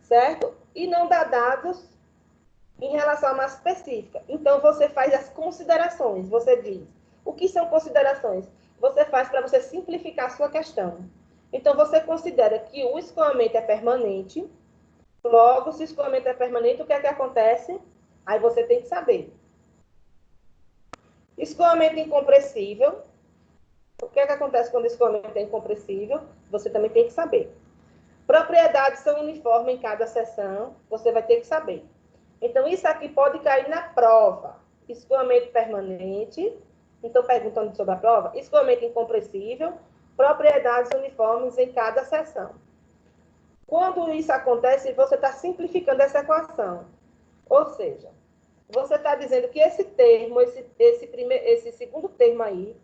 certo? E não dá dados em relação a massa específica. Então, você faz as considerações, você diz. O que são considerações? Você faz para você simplificar a sua questão. Então, você considera que o escoamento é permanente. Logo, se o escoamento é permanente, o que é que acontece? Aí você tem que saber. Escoamento incompressível. O que é que acontece quando o escoamento é incompressível? Você também tem que saber. Propriedades são uniformes em cada seção. Você vai ter que saber. Então, isso aqui pode cair na prova. Escoamento permanente. Então, perguntando sobre a prova. Escoamento incompressível. Propriedades uniformes em cada seção. Quando isso acontece, você está simplificando essa equação. Ou seja, você está dizendo que esse termo, esse segundo termo aí,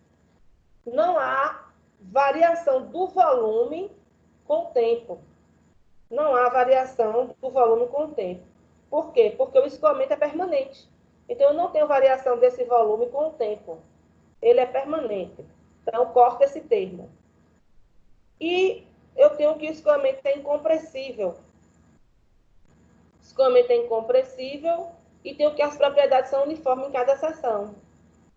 não há variação do volume com o tempo. Não há variação do volume com o tempo. Por quê? Porque o escoamento é permanente. Então, eu não tenho variação desse volume com o tempo. Ele é permanente. Então, corta esse termo. E eu tenho que o escoamento é incompressível. O escoamento é incompressível e tenho que as propriedades são uniformes em cada seção.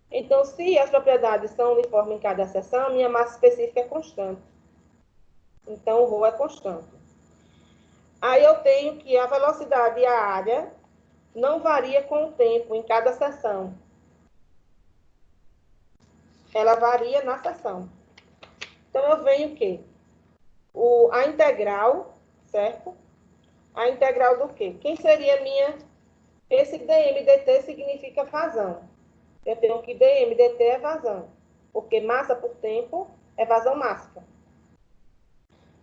Então, se as propriedades são uniformes em cada seção, a minha massa específica é constante. Então, o ρ é constante. Aí eu tenho que a velocidade e a área não varia com o tempo em cada seção. Ela varia na seção. Então, eu venho o quê? A integral, certo? A integral do quê? Quem seria a minha... Esse dMdt significa vazão. Eu tenho que dMdt é vazão. Porque massa por tempo é vazão mássica.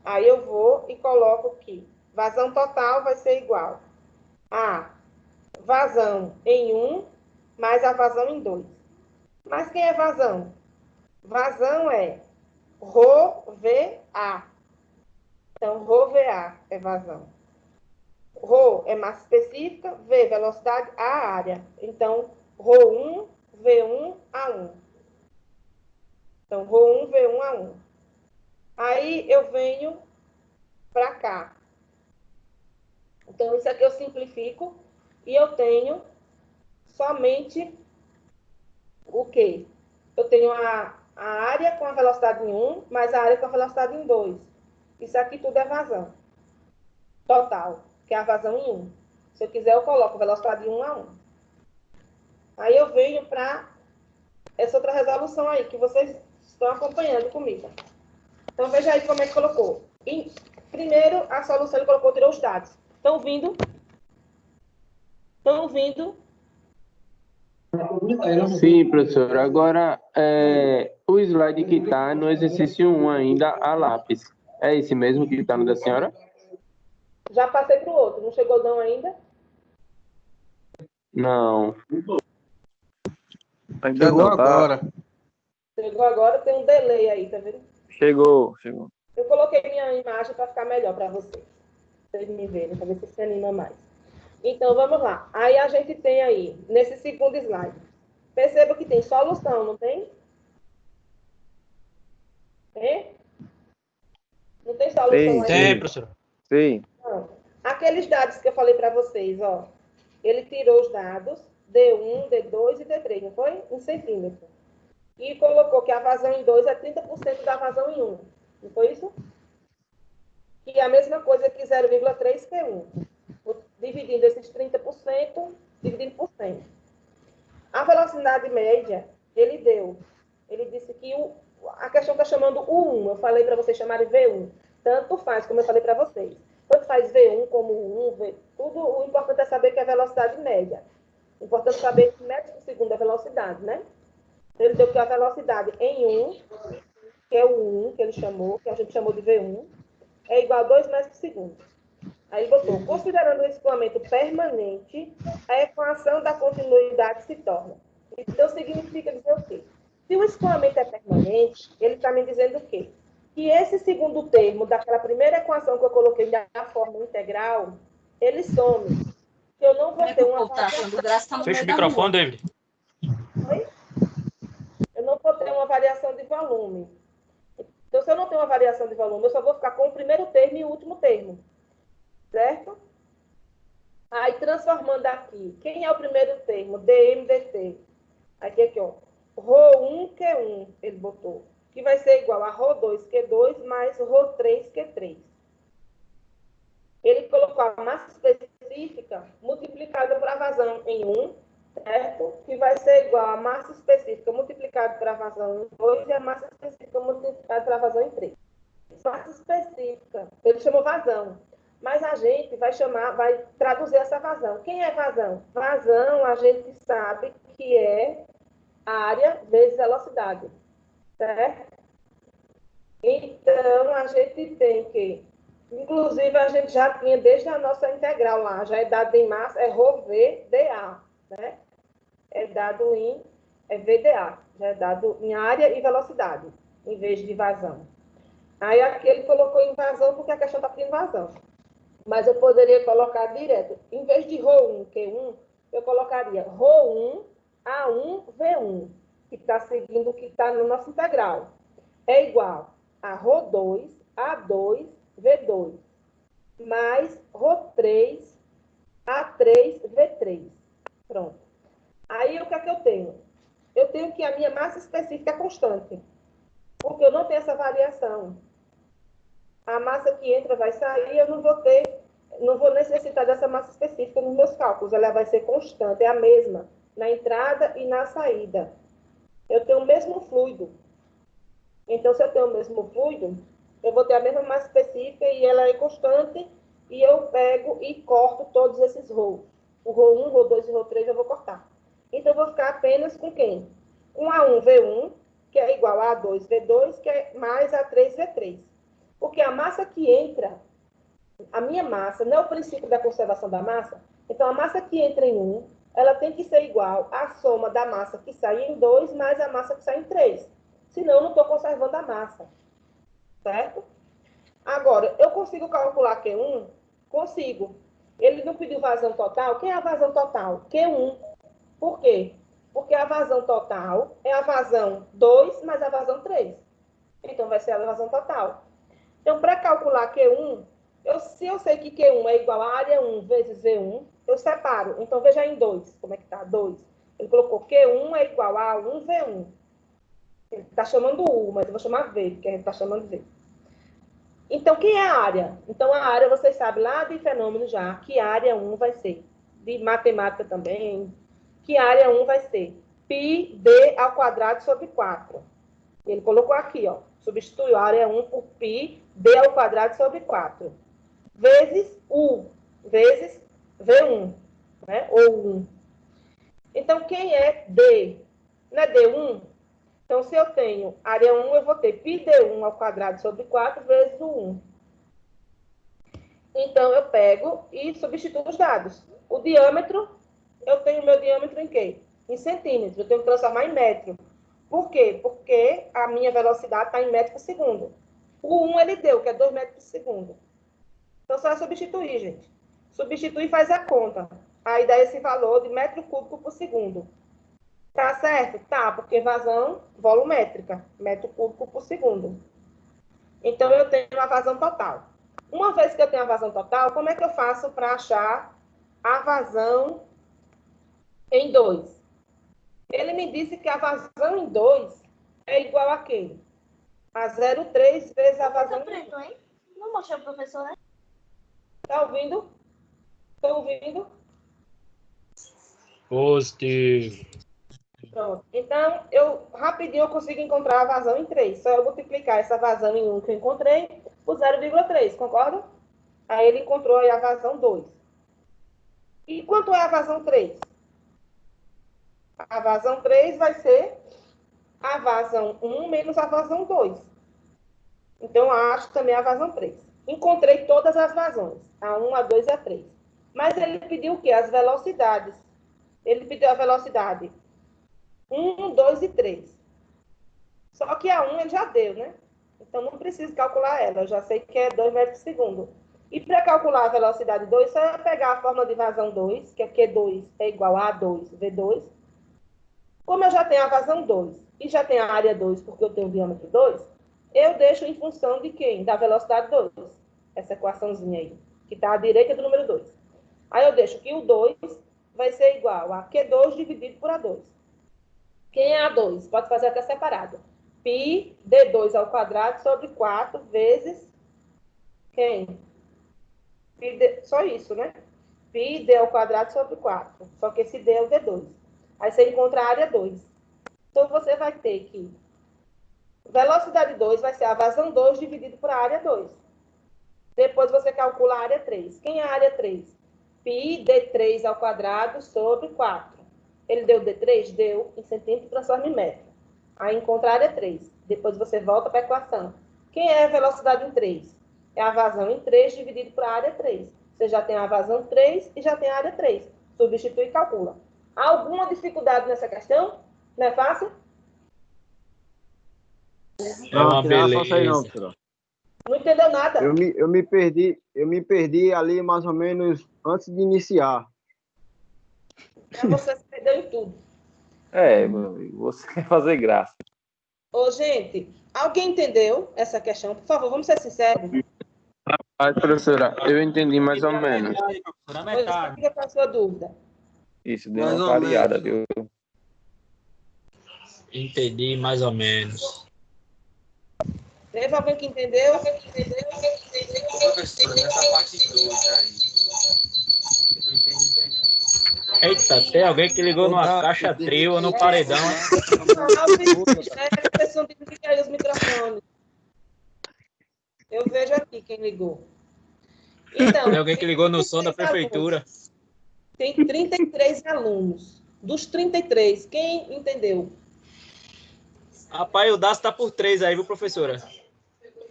Aí eu vou e coloco aqui. Vazão total vai ser igual a vazão em 1 mais a vazão em 2. Mas quem é vazão? Vazão é ρVA. Então, ρVA é vazão. Ρ é massa específica, V, velocidade, A, área. Então, ρ1, V1, A1. Então, ρ1, V1, A1. Aí, eu venho para cá. Então, isso aqui eu simplifico e eu tenho somente o quê? Eu tenho a área com a velocidade em 1, mais a área com a velocidade em 2. Isso aqui tudo é vazão total, que é a vazão em 1. Se eu quiser, eu coloco velocidade de 1 a 1. Aí eu venho para essa outra resolução aí, que vocês Estão acompanhando comigo. Então, veja aí como é que colocou. Primeiro, a solução ele colocou, tirou os dados. Estão ouvindo? Estão ouvindo? Sim, professor. Agora, o slide que está no exercício 1 ainda, a lápis. É esse mesmo que está no da senhora? Já passei para o outro. Não chegou não ainda? Não. Ainda Chegou não, tá? agora. Chegou agora, tem um delay aí, tá vendo? Chegou. Eu coloquei minha imagem para ficar melhor para vocês. Vocês me verem, para ver se se anima mais. Então, vamos lá. Aí a gente tem aí, nesse segundo slide. Perceba que tem solução, não tem? Tem? Não tem solução Sim, aí? Tem, professora. Sim. Não. Aqueles dados que eu falei para vocês, ó. Ele tirou os dados, D1, D2 e D3, não foi? Em centímetro. E colocou que a vazão em 2 é 30% da vazão em 1. Não foi isso? E a mesma coisa que 0,3 Q1. Dividindo esses 30%, dividindo por 100. A velocidade média, ele deu. Ele disse que a questão está chamando U1. Eu falei para vocês chamarem V1. Tanto faz, como eu falei para vocês. Tanto faz V1 como U1, tudo. O importante é saber que é a velocidade média. O importante é saber que metros por segundo é a velocidade, né? Ele deu que a velocidade em 1, que é o 1 que ele chamou, que a gente chamou de V1, é igual a 2 metros por segundo. Aí ele botou, considerando o escoamento permanente, a equação da continuidade se torna. Então, significa dizer o quê? Se o escoamento é permanente, ele está me dizendo o quê? Que esse segundo termo daquela primeira equação que eu coloquei na forma integral, ele some. Que eu não vou ter uma variação. Fecha o microfone, David. Oi? Eu não vou ter uma variação de volume. Então, se eu não tenho uma variação de volume, eu só vou ficar com o primeiro termo e o último termo. Certo? Aí, transformando aqui. Quem é o primeiro termo? DMDT. Aqui, ó. Rho1, Q1, ele botou. Que vai ser igual a Rho2, Q2, mais Rho3, Q3. Ele colocou a massa específica multiplicada por a vazão em 1, certo? Que vai ser igual a massa específica multiplicada por a vazão em 2 e a massa específica multiplicada por a vazão em 3. Massa específica, ele chamou vazão. Mas a gente vai traduzir essa vazão. Quem é vazão? Vazão, a gente sabe que é área vezes velocidade, certo? Então, a gente tem que, inclusive, a gente já tinha desde a nossa integral lá, já é dado em massa, é ρVdA, né? É dado em VdA, já é dado em área e velocidade, em vez de vazão. Aí aqui ele colocou em vazão porque a questão está pedindo vazão. Mas eu poderia colocar direto. Em vez de Rho1, Q1, eu colocaria Rho1, A1, V1, que está seguindo o que está no nosso integral. É igual a Rho2, A2, V2, mais Rho3, A3, V3. Pronto. Aí, o que é que eu tenho? Eu tenho que a minha massa específica é constante, porque eu não tenho essa variação. A massa que entra vai sair, eu não vou necessitar dessa massa específica nos meus cálculos. Ela vai ser constante, é a mesma, na entrada e na saída. Eu tenho o mesmo fluido. Então, se eu tenho o mesmo fluido, eu vou ter a mesma massa específica e ela é constante, e eu pego e corto todos esses ρs. O Rho1, Rho2 e Rho3 eu vou cortar. Então, eu vou ficar apenas com quem? Com A1V1, que é igual a A2V2, que é mais A3V3. Porque a massa que entra, a minha massa, não é o princípio da conservação da massa, então a massa que entra em 1, ela tem que ser igual à soma da massa que sai em 2 mais a massa que sai em 3. Senão, eu não estou conservando a massa. Certo? Agora, eu consigo calcular Q1? Consigo. Ele não pediu vazão total. Quem é a vazão total? Q1. Por quê? Porque a vazão total é a vazão 2 mais a vazão 3. Então, vai ser a vazão total. Então, para calcular Q1, se eu sei que Q1 é igual a área 1 vezes V1, eu separo. Então, veja em 2, como é que está? 2. Ele colocou Q1 é igual a 1 V1. Ele está chamando U, mas eu vou chamar V, porque a gente está chamando V. Então, quem é a área? Então, a área, vocês sabem lá de fenômeno já, que área 1 vai ser. De matemática também, que área 1 vai ser. Πd ao quadrado sobre 4. Ele colocou aqui, ó. Substituiu a área 1 por π d ao quadrado sobre 4. Vezes U, vezes V1, né? Ou 1. Então, quem é D? Não é D1? Então, se eu tenho área 1, eu vou ter πd1 ao quadrado sobre 4 vezes o 1. Então, eu pego e substituo os dados. O diâmetro, eu tenho meu diâmetro em quê? Em centímetro. Eu tenho que transformar em metro. Por quê? Porque a minha velocidade está em metro por segundo. O 1 ele deu, que é 2 metros por segundo. Então, só é substituir, gente. Substituir e faz a conta. Aí dá esse valor de metro cúbico por segundo. Tá certo? Tá, porque vazão volumétrica, metro cúbico por segundo. Então, eu tenho a vazão total. Uma vez que eu tenho a vazão total, como é que eu faço para achar a vazão em 2? Ele me disse que a vazão em 2 é igual a quê? A 0,3 vezes a vazão em 1. Não mostrou o professor, né? Tá ouvindo? Estão ouvindo? Positivo. Pronto. Então, rapidinho eu consigo encontrar a vazão em 3. Só eu multiplicar essa vazão em 1 que eu encontrei por 0,3, concorda? Aí ele encontrou aí a vazão 2. E quanto é a vazão 3? A vazão 3 vai ser a vazão 1 menos a vazão 2. Então, eu acho também a vazão 3. Encontrei todas as vazões. A 1, a 2 e a 3. Mas ele pediu o quê? As velocidades. Ele pediu a velocidade 1, 2 e 3. Só que a 1 ele já deu, né? Então, não preciso calcular ela. Eu já sei que é 2 metros por segundo. E para calcular a velocidade 2, só é pegar a fórmula de vazão 2, que é Q2 é igual a A2 V2. Como eu já tenho a vazão 2 e já tenho a área 2, porque eu tenho o diâmetro 2, eu deixo em função de quem? Da velocidade 2. Essa equaçãozinha aí, que está à direita do número 2. Aí eu deixo que o 2 vai ser igual a Q2 dividido por A2. Quem é A2? Pode fazer até separado. Π D2 ao quadrado sobre 4 vezes quem? Só isso, né? Π D ao quadrado sobre 4. Só que esse D é o D2. Aí você encontra a área 2. Então, você vai ter que... Velocidade 2 vai ser a vazão 2 dividido por a área 2. Depois, você calcula a área 3. Quem é a área 3? Π D3 ao quadrado sobre 4. Ele deu D3? Deu. Em centímetro, transforma em metro. Aí, encontra a área 3. Depois, você volta para a equação. Quem é a velocidade em 3? É a vazão em 3 dividido por a área 3. Você já tem a vazão 3 e já tem a área 3. Substitui e calcula. Há alguma dificuldade nessa questão? Não é fácil? É uma beleza. Não entendeu nada? Eu me perdi ali mais ou menos antes de iniciar. Você se perdeu em tudo. Meu amigo, você quer fazer graça. Ô, gente, alguém entendeu essa questão? Por favor, vamos ser sinceros. Professora, eu entendi mais ou menos. Pois fica com a sua dúvida. Isso, deu uma variada, viu? Entendi mais ou menos. Teve alguém que entendeu? Professora, nessa parte 2 aí, eu não entendi bem, não. Eita, tem alguém que ligou numa caixa trio ou no paredão. A pessoa tem que cair os microfones. Eu vejo aqui quem ligou. Então, Tem alguém que ligou no som da prefeitura. Tem 33 alunos. Dos 33, quem entendeu? Rapaz, o Daço tá por 3 aí, viu, professora?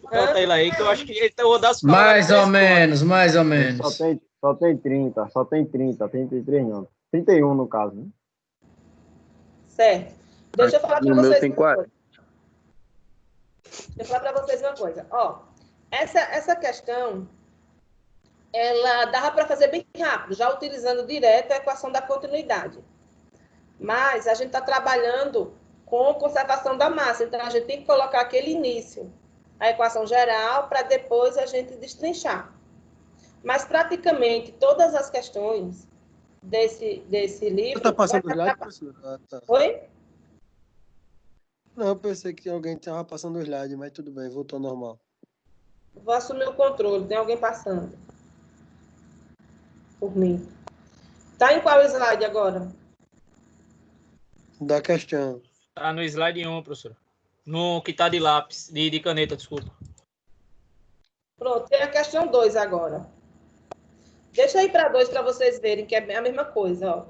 Bota ele aí, que eu acho que o Daço... Mais ou menos. Só tem 30, 33 não. 31 no caso, né? Certo. Deixa eu falar para No meu vocês tem uma 4. coisa. Deixa eu falar para vocês uma coisa. Ó, essa questão, ela dava para fazer bem rápido, já utilizando direto a equação da continuidade. Mas a gente está trabalhando com conservação da massa, então a gente tem que colocar aquele início, a equação geral, para depois a gente destrinchar. Mas praticamente todas as questões desse livro... Está passando o slide, professor? Tá. Oi? Não, eu pensei que alguém estava passando o slide, mas tudo bem, voltou ao normal. Vou assumir o controle, tem alguém passando. Por mim. Tá em qual slide agora? Da questão. Tá no slide 1, professor. No que tá de lápis, de caneta, desculpa. Pronto, tem a questão 2 agora. Deixa aí para 2 para vocês verem que é a mesma coisa, ó.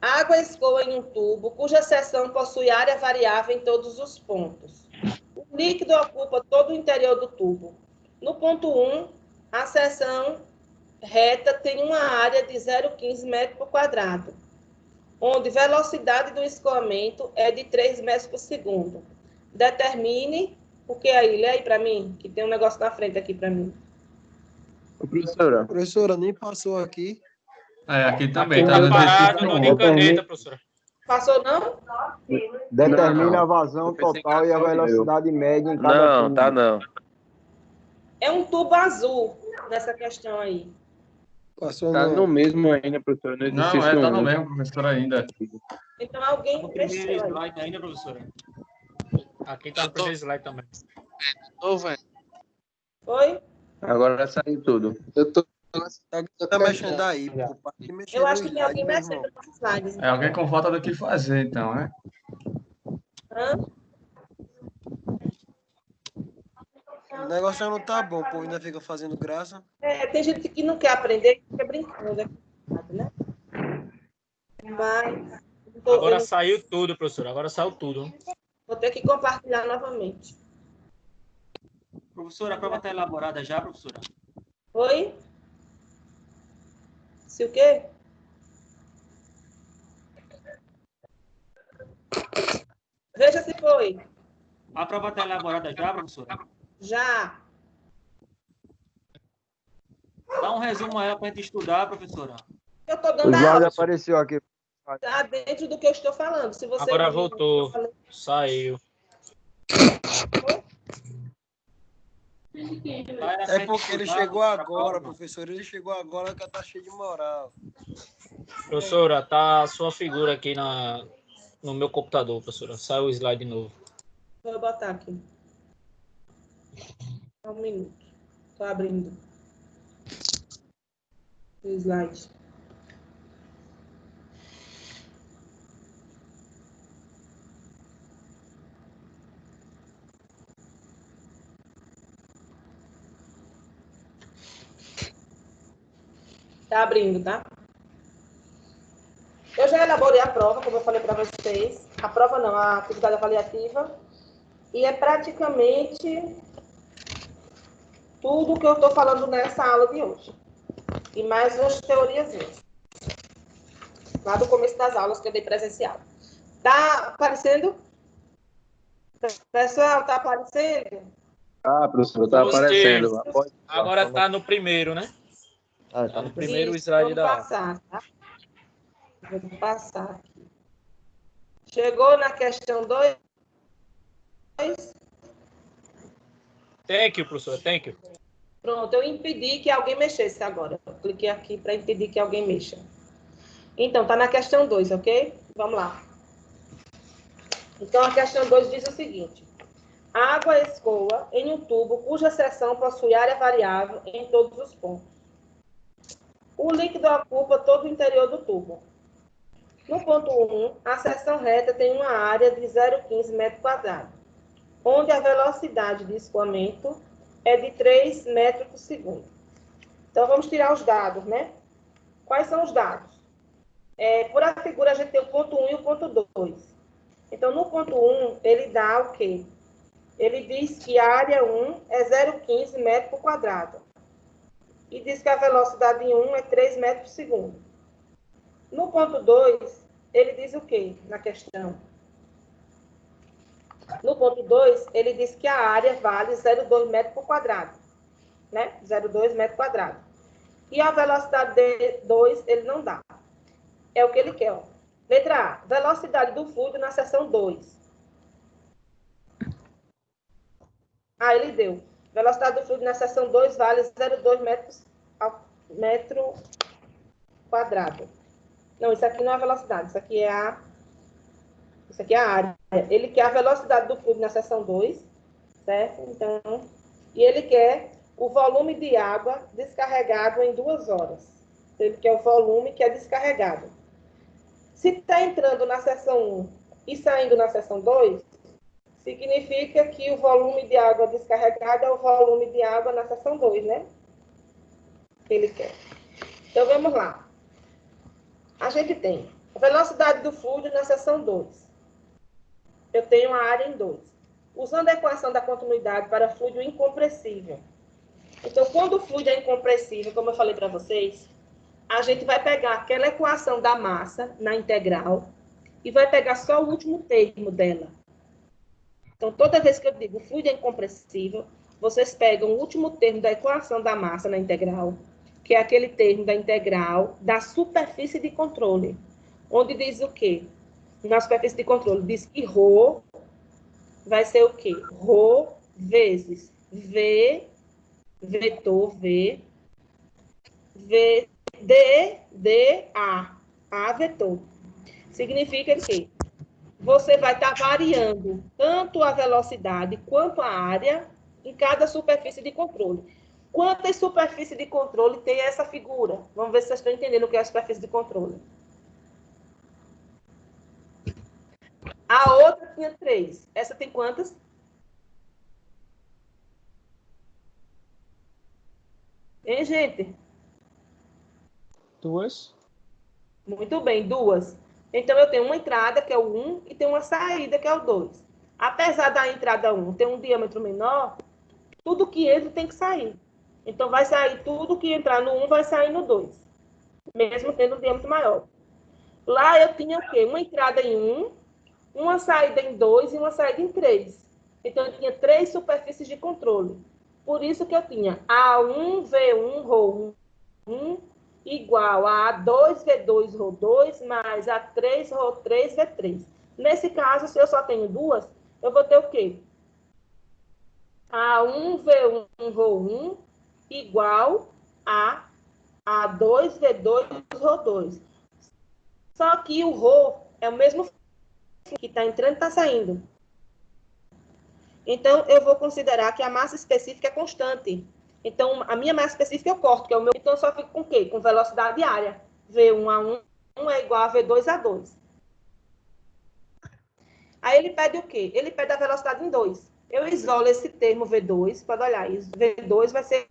A água escoa em um tubo, cuja seção possui área variável em todos os pontos. O líquido ocupa todo o interior do tubo. No ponto 1, a seção reta tem uma área de 0,15 metros por quadrado, onde a velocidade do escoamento é de 3 metros por segundo. Determine o que aí? Lê aí para mim, que tem um negócio na frente aqui para mim. Professora. Professora, nem passou aqui. Aqui também. Aqui Tá tá no parado exercício no 1. de caneta, professora. Passou não? Determina a vazão total e a velocidade média em cada tubo. Não, tá não. É um tubo azul nessa questão aí. Passou Tá não. no mesmo ainda, professora. No Não, exercício tá no 1. mesmo, professor, ainda. Então alguém No primeiro mexeu aí. slide ainda, professora. Aqui tá no primeiro slide também. Tô vendo. Foi? Agora saiu tudo. Eu tô. Tá mexendo aí, pô. Eu acho que tem alguém mexendo nos slides. É alguém com falta do que fazer, então, né? Hã? O negócio não tá bom, pô. Ainda fica fazendo graça. Tem gente que não quer aprender, que fica brincando, né? Mas Agora saiu tudo, professora. Agora saiu tudo. vou ter que compartilhar novamente. Professora, a prova está elaborada já, professora? Oi? Se o quê? Veja se foi. A prova está elaborada já, professora? Já. Dá um resumo aí para a gente estudar, professora. Eu estou O dando a slide aula. apareceu aqui. Está dentro do que eu estou falando. Se você Agora viu, voltou. Saiu. É porque ele chegou agora, professor. Ele chegou agora que tá cheio de moral. Professora, tá a sua figura aqui no meu computador, professora. Saiu o slide novo. Vou botar aqui. Só um minuto. Estou abrindo o slide. Está abrindo, tá? Eu já elaborei a prova, como eu falei para vocês. A prova não, a atividade avaliativa. E é praticamente tudo que eu estou falando nessa aula de hoje. E mais umas teorias. Lá do começo das aulas que eu dei presencial. Tá aparecendo? Pessoal, tá aparecendo? Ah, professor, tá aparecendo. Agora tá no primeiro, né? Tá no primeiro slide da aula. Passar, tá? Vou passar aqui. Chegou na questão 2? Thank you, professor. Thank you. Pronto, eu impedi que alguém mexesse agora. Eu cliquei aqui para impedir que alguém mexa. Então, tá na questão 2, ok? Vamos lá. Então, a questão 2 diz o seguinte. A água escoa em um tubo cuja seção possui área variável em todos os pontos. O líquido ocupa todo o interior do tubo. No ponto 1, a seção reta tem uma área de 0,15 metros quadrados, onde a velocidade de escoamento é de 3 metros por segundo. Então, vamos tirar os dados, né? Quais são os dados? Por a figura, a gente tem o ponto 1 e o ponto 2. Então, no ponto 1, ele dá o quê? Ele diz que a área 1 é 0,15 metros por quadrado. E diz que a velocidade em 1 é 3 metros por segundo. No ponto 2, ele diz o quê na questão? No ponto 2, ele diz que a área vale 0,2 metros por quadrado. Né? 0,2 metros quadrados. E a velocidade de 2, ele não dá. É o que ele quer, ó. Letra A, velocidade do fluido na seção 2. Ah, ele deu. Velocidade do fluido na seção 2 vale 0,2 metro quadrado. Não, isso aqui não é a velocidade, isso aqui é a área. Ele quer a velocidade do fluido na seção 2, certo? Então, e ele quer o volume de água descarregado em 2 horas. Ele quer o volume que é descarregado. Se está entrando na seção 1 e saindo na seção 2, significa que o volume de água descarregada é o volume de água na seção 2, né? Que ele quer. Então, vamos lá. A gente tem a velocidade do fluido na seção 2. Eu tenho a área em 2. Usando a equação da continuidade para fluido incompressível. Então, quando o fluido é incompressível, como eu falei para vocês, a gente vai pegar aquela equação da massa na integral e vai pegar só o último termo dela. Então, toda vez que eu digo fluido é incompressível, vocês pegam o último termo da equação da massa na integral, que é aquele termo da integral da superfície de controle, onde diz o quê? Na superfície de controle diz que ρ vai ser o quê? Ρ vezes V, vetor V, A vetor. Significa que você vai estar variando tanto a velocidade quanto a área em cada superfície de controle. Quantas superfícies de controle tem essa figura? Vamos ver se vocês estão entendendo o que é a superfície de controle. A outra tinha 3. Essa tem quantas? Hein, gente? 2. Muito bem, 2. Então, eu tenho uma entrada, que é o 1, e tenho uma saída, que é o 2. Apesar da entrada 1 ter um diâmetro menor, tudo que entra tem que sair. Então, vai sair tudo que entrar no 1, vai sair no 2. Mesmo tendo um diâmetro maior. Lá eu tinha o quê? Uma entrada em 1, uma saída em 2 e uma saída em 3. Então, eu tinha 3 superfícies de controle. Por isso que eu tinha A1, V1, ρ1 igual a A2, V2, ρ2, mais A3, ρ3, V3. Nesse caso, se eu só tenho 2, eu vou ter o quê? A1, V1, ρ1 igual a A2, V2, ρ2. Só que o ρ é o mesmo que está entrando e está saindo. Então, eu vou considerar que a massa específica é constante. Então, a minha massa específica eu corto, que é o meu. Então, eu só fico com o quê? Com velocidade área. V1 a 1 é igual a V2 a 2. Aí, ele pede o quê? Ele pede a velocidade em 2. Eu isolo esse termo V2, pode olhar isso. V2 vai ser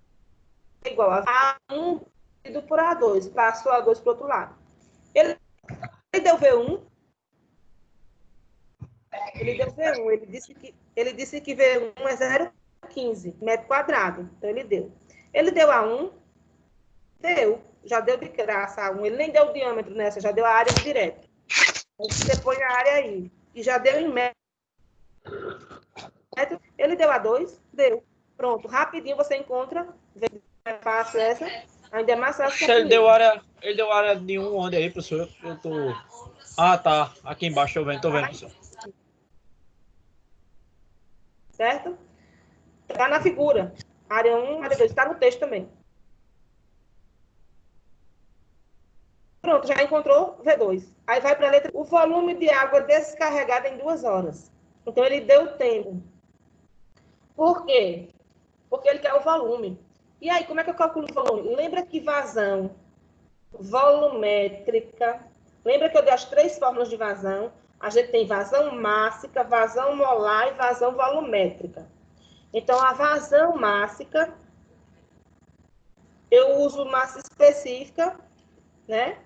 igual a A1 dividido por A2. Passo o A2 para o outro lado. Ele deu V1. Ele deu V1. Ele disse que V1 é 0,15 metro quadrado. Então, ele deu. Ele deu A1. Deu. Já deu de graça A1. Ele nem deu o diâmetro nessa, já deu a área direto. Você põe a área aí. E já deu em metro. Ele deu A2? Deu. Pronto. Rapidinho você encontra. É fácil essa. Ainda é mais fácil. Ele deu área de 1 onde aí, professor? Eu tô... Ah, tá. Aqui embaixo, tô vendo, professor. Certo? Está na figura. Área 1, área 2. Está no texto também. Pronto, já encontrou V2. Aí vai para a letra. O volume de água descarregada em 2 horas. Então, ele deu o tempo. Por quê? Porque ele quer o volume. E aí, como é que eu calculo o volume? Lembra que vazão volumétrica. Lembra que eu dei as 3 fórmulas de vazão? A gente tem vazão mássica, vazão molar e vazão volumétrica. Então, a vazão mássica, eu uso massa específica, né?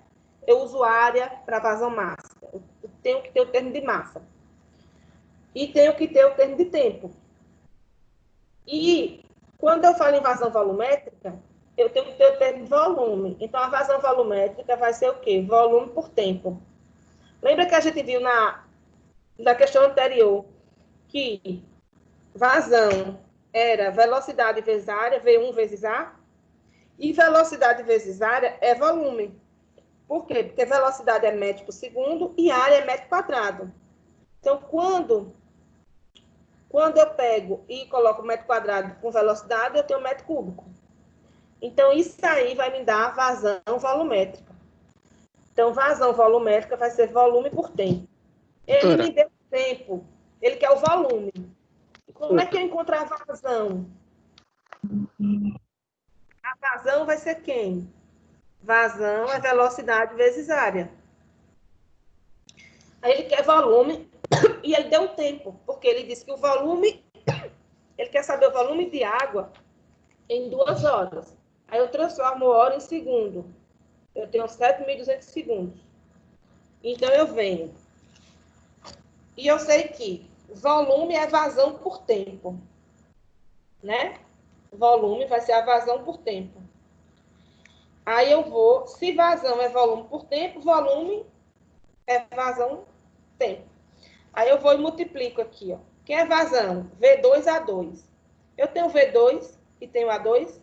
Eu uso área para vazão mássica. Eu tenho que ter o termo de massa. E tenho que ter o termo de tempo. E quando eu falo em vazão volumétrica, eu tenho que ter o termo de volume. Então, a vazão volumétrica vai ser o quê? Volume por tempo. Lembra que a gente viu na questão anterior que vazão era velocidade vezes área, V1 vezes A, e velocidade vezes área é volume. Por quê? Porque velocidade é metro por segundo e área é metro quadrado. Então, quando eu pego e coloco metro quadrado com velocidade, eu tenho metro cúbico. Então, isso aí vai me dar vazão volumétrica. Então, vazão volumétrica vai ser volume por tempo. Ele me deu tempo. Ele quer o volume. Como é que eu encontro a vazão? A vazão vai ser quem? Vazão é velocidade vezes área. Aí ele quer volume E ele deu um tempo, porque ele disse que o volume, ele quer saber o volume de água em 2 horas. Aí eu transformo hora em segundo. Eu tenho 7.200 segundos. Então, eu venho. E eu sei que volume é vazão por tempo. Né? Volume vai ser a vazão por tempo. Aí eu vou, se vazão é volume por tempo, volume é vazão tempo. Aí eu vou e multiplico aqui, ó. Que é vazão? V2A2. Eu tenho V2 e tenho A2?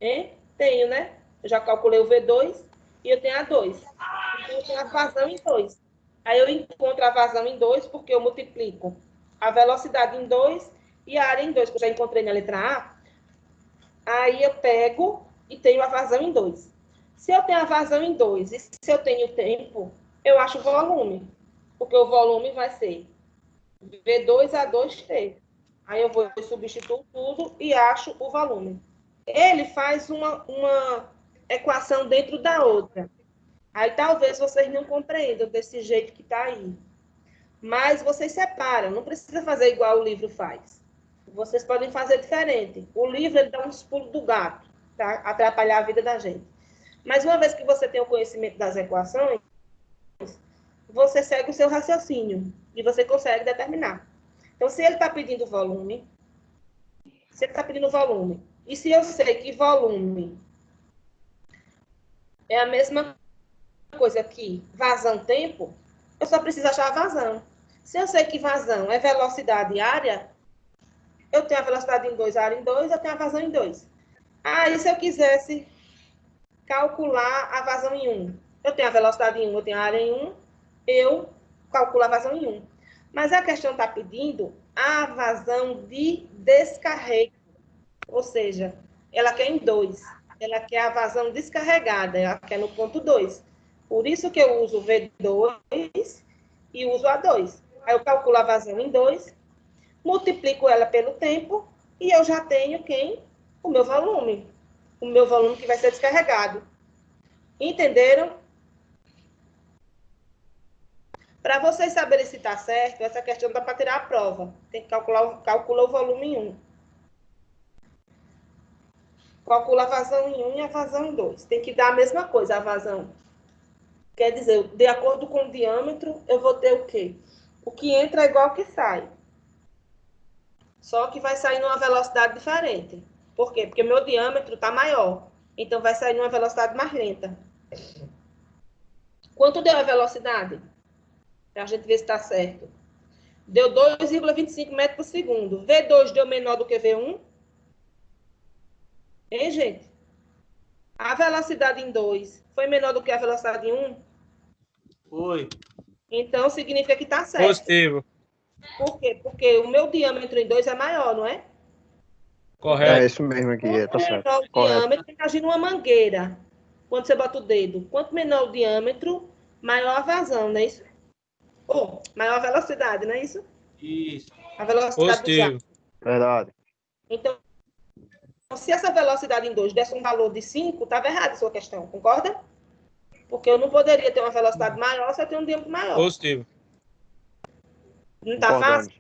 Hein? Tenho, né? Eu já calculei o V2 e eu tenho A2. Então, eu tenho a vazão em 2. Aí eu encontro a vazão em 2 porque eu multiplico a velocidade em 2 e a área em 2, que eu já encontrei na letra A. Aí eu pego e tenho a vazão em 2. Se eu tenho a vazão em 2 e se eu tenho tempo, eu acho o volume. Porque o volume vai ser V2A2T. Aí eu vou substituir tudo e acho o volume. Ele faz uma equação dentro da outra. Aí talvez vocês não compreendam desse jeito que está aí. Mas vocês separam, não precisa fazer igual o livro faz. Vocês podem fazer diferente. O livro ele dá uns pulos do gato, tá? Atrapalhar a vida da gente. Mas uma vez que você tem o conhecimento das equações, você segue o seu raciocínio e você consegue determinar. Então, se ele está pedindo volume, e se eu sei que volume é a mesma coisa que vazão-tempo, eu só preciso achar a vazão. Se eu sei que vazão é velocidade e área, eu tenho a velocidade em 2, a área em 2, eu tenho a vazão em 2. E se eu quisesse calcular a vazão em 1? Eu tenho a velocidade em 1, eu tenho a área em 1, eu calculo a vazão em 1. Mas a questão está pedindo a vazão de descarrego. Ou seja, ela quer em 2. Ela quer a vazão descarregada, ela quer no ponto 2. Por isso que eu uso V2 e uso A2. Aí eu calculo a vazão em 2, multiplico ela pelo tempo e eu já tenho quem? O meu volume. O meu volume que vai ser descarregado. Entenderam? Para vocês saberem se está certo, essa questão dá para tirar a prova. Tem que calcular o volume em 1. Calcula a vazão em 1 e a vazão em 2. Tem que dar a mesma coisa, a vazão. Quer dizer, de acordo com o diâmetro, eu vou ter o quê? O que entra é igual ao que sai. Só que vai sair numa velocidade diferente. Por quê? Porque o meu diâmetro está maior. Então, vai sair numa velocidade mais lenta. Quanto deu a velocidade? Para a gente ver se está certo. Deu 2,25 metros por segundo. V2 deu menor do que V1? Hein, gente? A velocidade em 2 foi menor do que a velocidade em 1? Foi. Então, significa que está certo. Positivo. Por quê? Porque o meu diâmetro em 2 é maior, não é? Correto. É isso mesmo aqui, tá certo. Quanto menor o diâmetro, imagina uma mangueira. Quando você bota o dedo. Quanto menor o diâmetro, maior a vazão, não é isso? Ou maior a velocidade, não é isso? Isso. A velocidade do ar. Verdade. Então, se essa velocidade em 2 desse um valor de 5, estava errada a sua questão, concorda? Porque eu não poderia ter uma velocidade maior se eu tenho um diâmetro maior. Positivo. Não está fácil?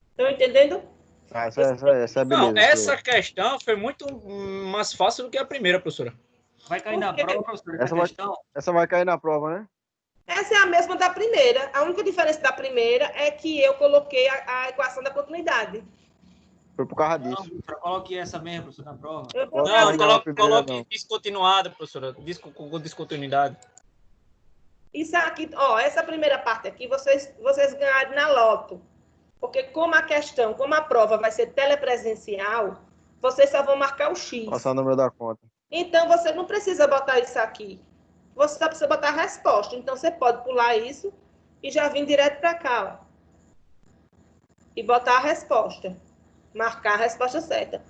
Estão entendendo? Essa é beleza. Não, essa questão foi muito mais fácil do que a primeira, professora. Vai cair na prova, professora, essa vai cair na prova, né? Essa é a mesma da primeira. A única diferença da primeira é que eu coloquei a equação da continuidade. Foi por causa disso. Não, coloque essa mesmo, professora, na prova. Não, coloque descontinuada, professora. Com descontinuidade. Isso aqui, ó, essa primeira parte aqui, vocês ganharam na loto. Porque como a prova vai ser telepresencial, vocês só vão marcar o X. Passar o número da conta. Então, você não precisa botar isso aqui. Você só precisa botar a resposta. Então, você pode pular isso e já vir direto para cá, ó. E botar a resposta. Marcar a resposta certa.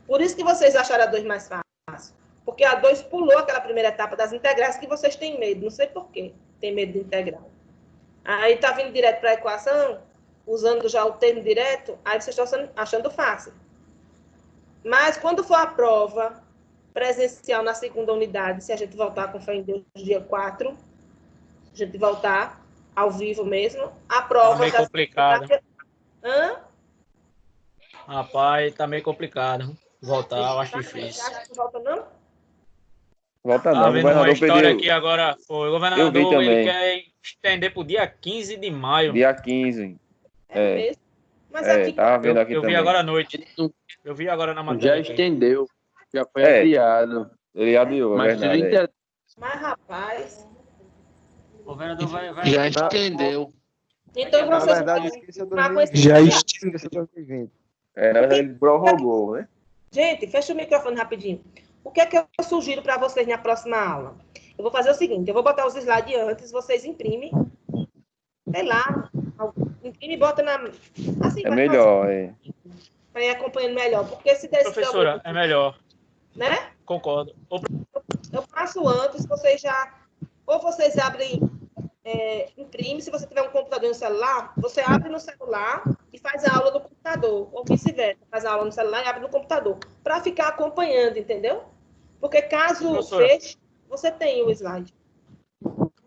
Por isso que vocês acharam a 2 mais fácil. Porque a 2 pulou aquela primeira etapa das integrais que vocês têm medo. Não sei por quê. Tem medo de integral. Aí tá vindo direto para a equação, usando já o termo direto, aí vocês estão achando fácil. Mas quando for a prova presencial na segunda unidade, se a gente voltar com fé em Deus, dia 4, a gente voltar, ao vivo mesmo. A prova Tá meio já... complicado. Hã? Rapaz, tá meio complicado. Voltar, eu acho Você difícil. acha que volta não? Volta Tá não, o vendo uma governador história pediu. aqui agora. Foi o Eu vi governador, ele também. quer estender pro dia 15 de maio. Dia 15. É mesmo. Mas aqui... tava vendo aqui Eu vi também. agora à noite. Eu vi agora na matéria. Já aqui. estendeu. Já foi É. adiado. Ele adiou, é Mas verdade. 30 Mas, rapaz... O governador vai... Já estendeu. Então, Na vocês verdade, vão esqueça continuar com esse... 2020. Já né? estive. Esqueça 2020. Na verdade, ele prorrogou, né? Gente, fecha o microfone rapidinho. O que é que eu sugiro para vocês na próxima aula? Eu vou fazer o seguinte, eu vou botar os slides antes, vocês imprimem, sei lá, imprime e bota na... Assim, É vai melhor, para ir acompanhando melhor, porque se der esse Professora, problema, é melhor. né? Concordo. Eu passo antes, vocês já... Ou vocês abrem, imprime, se você tiver um computador e um celular, você abre no celular e faz a aula no computador, ou vice-versa, faz a aula no celular e abre no computador, para ficar acompanhando, entendeu? Porque caso Professora. feche, você tem o slide.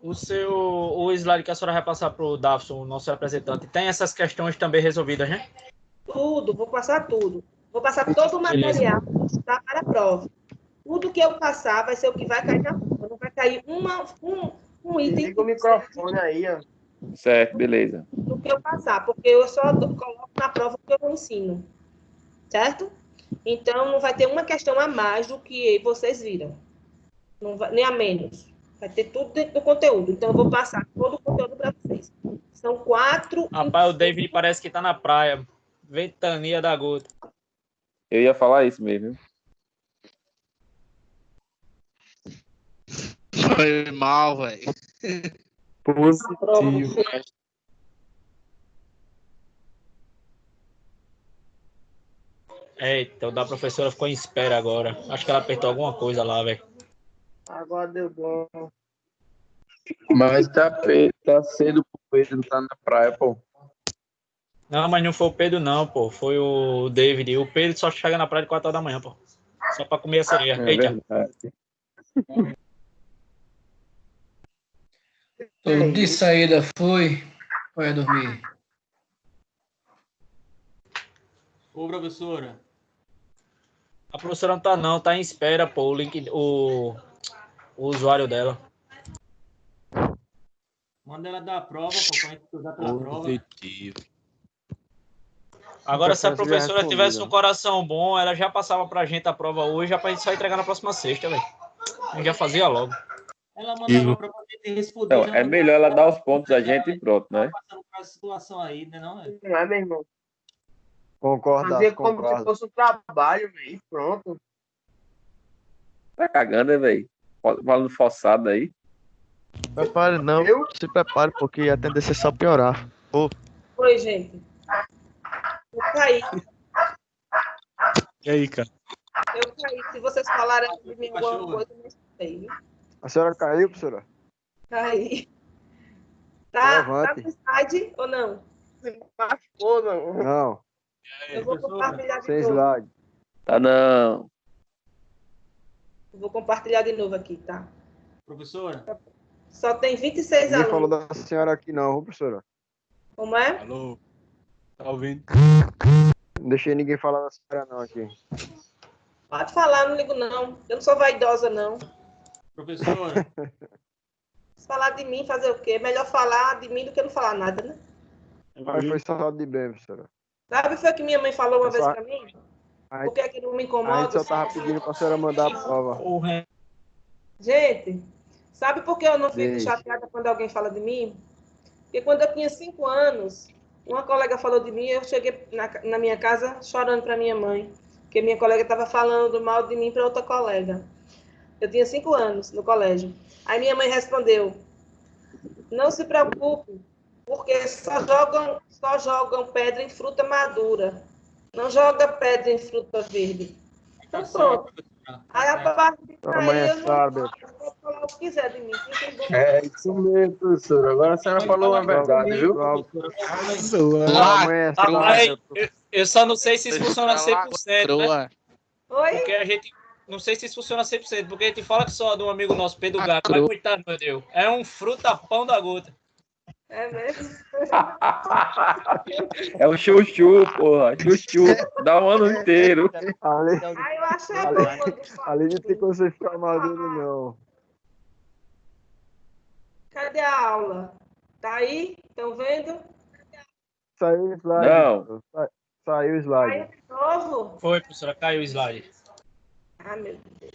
O slide que a senhora vai passar para o Dafson, o nosso representante, tem essas questões também resolvidas, né? Tudo, vou passar tudo. Vou passar todo o material para a prova. Tudo que eu passar vai ser o que vai cair na prova. Não vai cair um item. Liga o microfone aí, ó. Certo, beleza. Do que eu passar, porque eu só coloco na prova o que eu ensino. Certo? Então, não vai ter uma questão a mais do que vocês viram. Não vai, nem a menos. Vai ter tudo dentro do conteúdo. Então, eu vou passar todo o conteúdo para vocês. São 4... Rapaz, o David parece que tá na praia. Ventania da gota. Eu ia falar isso mesmo. Foi mal, velho. positivo. Eita, o da professora ficou em espera agora. Acho que ela apertou alguma coisa lá, velho. Agora deu bom. Mas tá cedo pro Pedro tá na praia, pô. Não, mas não foi o Pedro, não, pô. Foi o David. O Pedro só chega na praia de 4 horas da manhã, pô. Só pra comer a sereia. É Eita. verdade. Tô de saída, fui. Vai dormir. Ô, professora. A professora não tá, não. Tá em espera, pô. O link, o usuário dela. Manda ela dar a prova, pô, pra gente estudar pela prova. Agora, se a Então, professora já tivesse um respondido. coração bom, ela já passava pra gente a prova hoje, já pra gente só entregar na próxima sexta, velho. A gente já fazia logo. Ela mandava pra você responder. Então, é melhor ela dar os pontos a gente e pronto, né? Passando por essa situação aí, né, não? Não é, meu irmão? Concordo, Fazia como se concordo. fosse um trabalho, velho. Pronto. Tá cagando, né, velho? Falando forçado aí. Prepare não, se prepare, porque a tendência é só piorar. Oi, gente. Eu caí. E aí, cara? Eu caí. Se vocês falarem de mim alguma coisa, eu não sei. Viu? A senhora caiu, professora? Caí. Tá Levante. no slide ou não? Machucou, não. Não, Eu vou compartilhar de sem novo. slide. Tá não. Eu vou compartilhar de novo aqui, tá? Professora. Só tem 26 Ninguém falou alunos. da senhora aqui não, viu, professora? Como é? Alô? Tá ouvindo? Não deixei ninguém falar da senhora não aqui. Pode falar, não ligo não. Eu não sou vaidosa, não. Professora. Se falar de mim, fazer o quê? Melhor falar de mim do que não falar nada, né? Mas foi só de bem, professora. Sabe, foi o que minha mãe falou uma vez Só- pra mim? A Por que é que não me gente incomoda? só tava pedindo pra senhora mandar a prova. Gente, sabe por que eu não fico Diz. chateada quando alguém fala de mim? Porque quando eu tinha 5 anos, uma colega falou de mim, eu cheguei na minha casa chorando para minha mãe, porque minha colega estava falando mal de mim para outra colega. Eu tinha 5 anos no colégio. Aí minha mãe respondeu: não se preocupe, porque só jogam pedra em fruta madura. Não joga pedra em fruta verde. Então pronto. Aí a partir daí eu não vou falar o que quiser de mim. É isso mesmo, professora. Agora a senhora falou a verdade, viu? Rapaz, eu só não sei se isso funciona 100%, né? Oi? Porque a gente... Não sei se isso funciona 100%, porque a gente fala que só de um amigo nosso, Pedro Gato, mas coitado, meu Deus, é um fruta-pão da gota. É mesmo? É o chuchu, porra. Chuchu. Dá o ano inteiro. Ali, Ah, eu achei ali, bom quando ali não tem como você ficar maduro, não. Cadê a aula? Tá aí? Estão vendo? Saiu o slide. Não. Saiu o slide. Caiu de novo? Foi, professora, caiu o slide. Ah, meu Deus.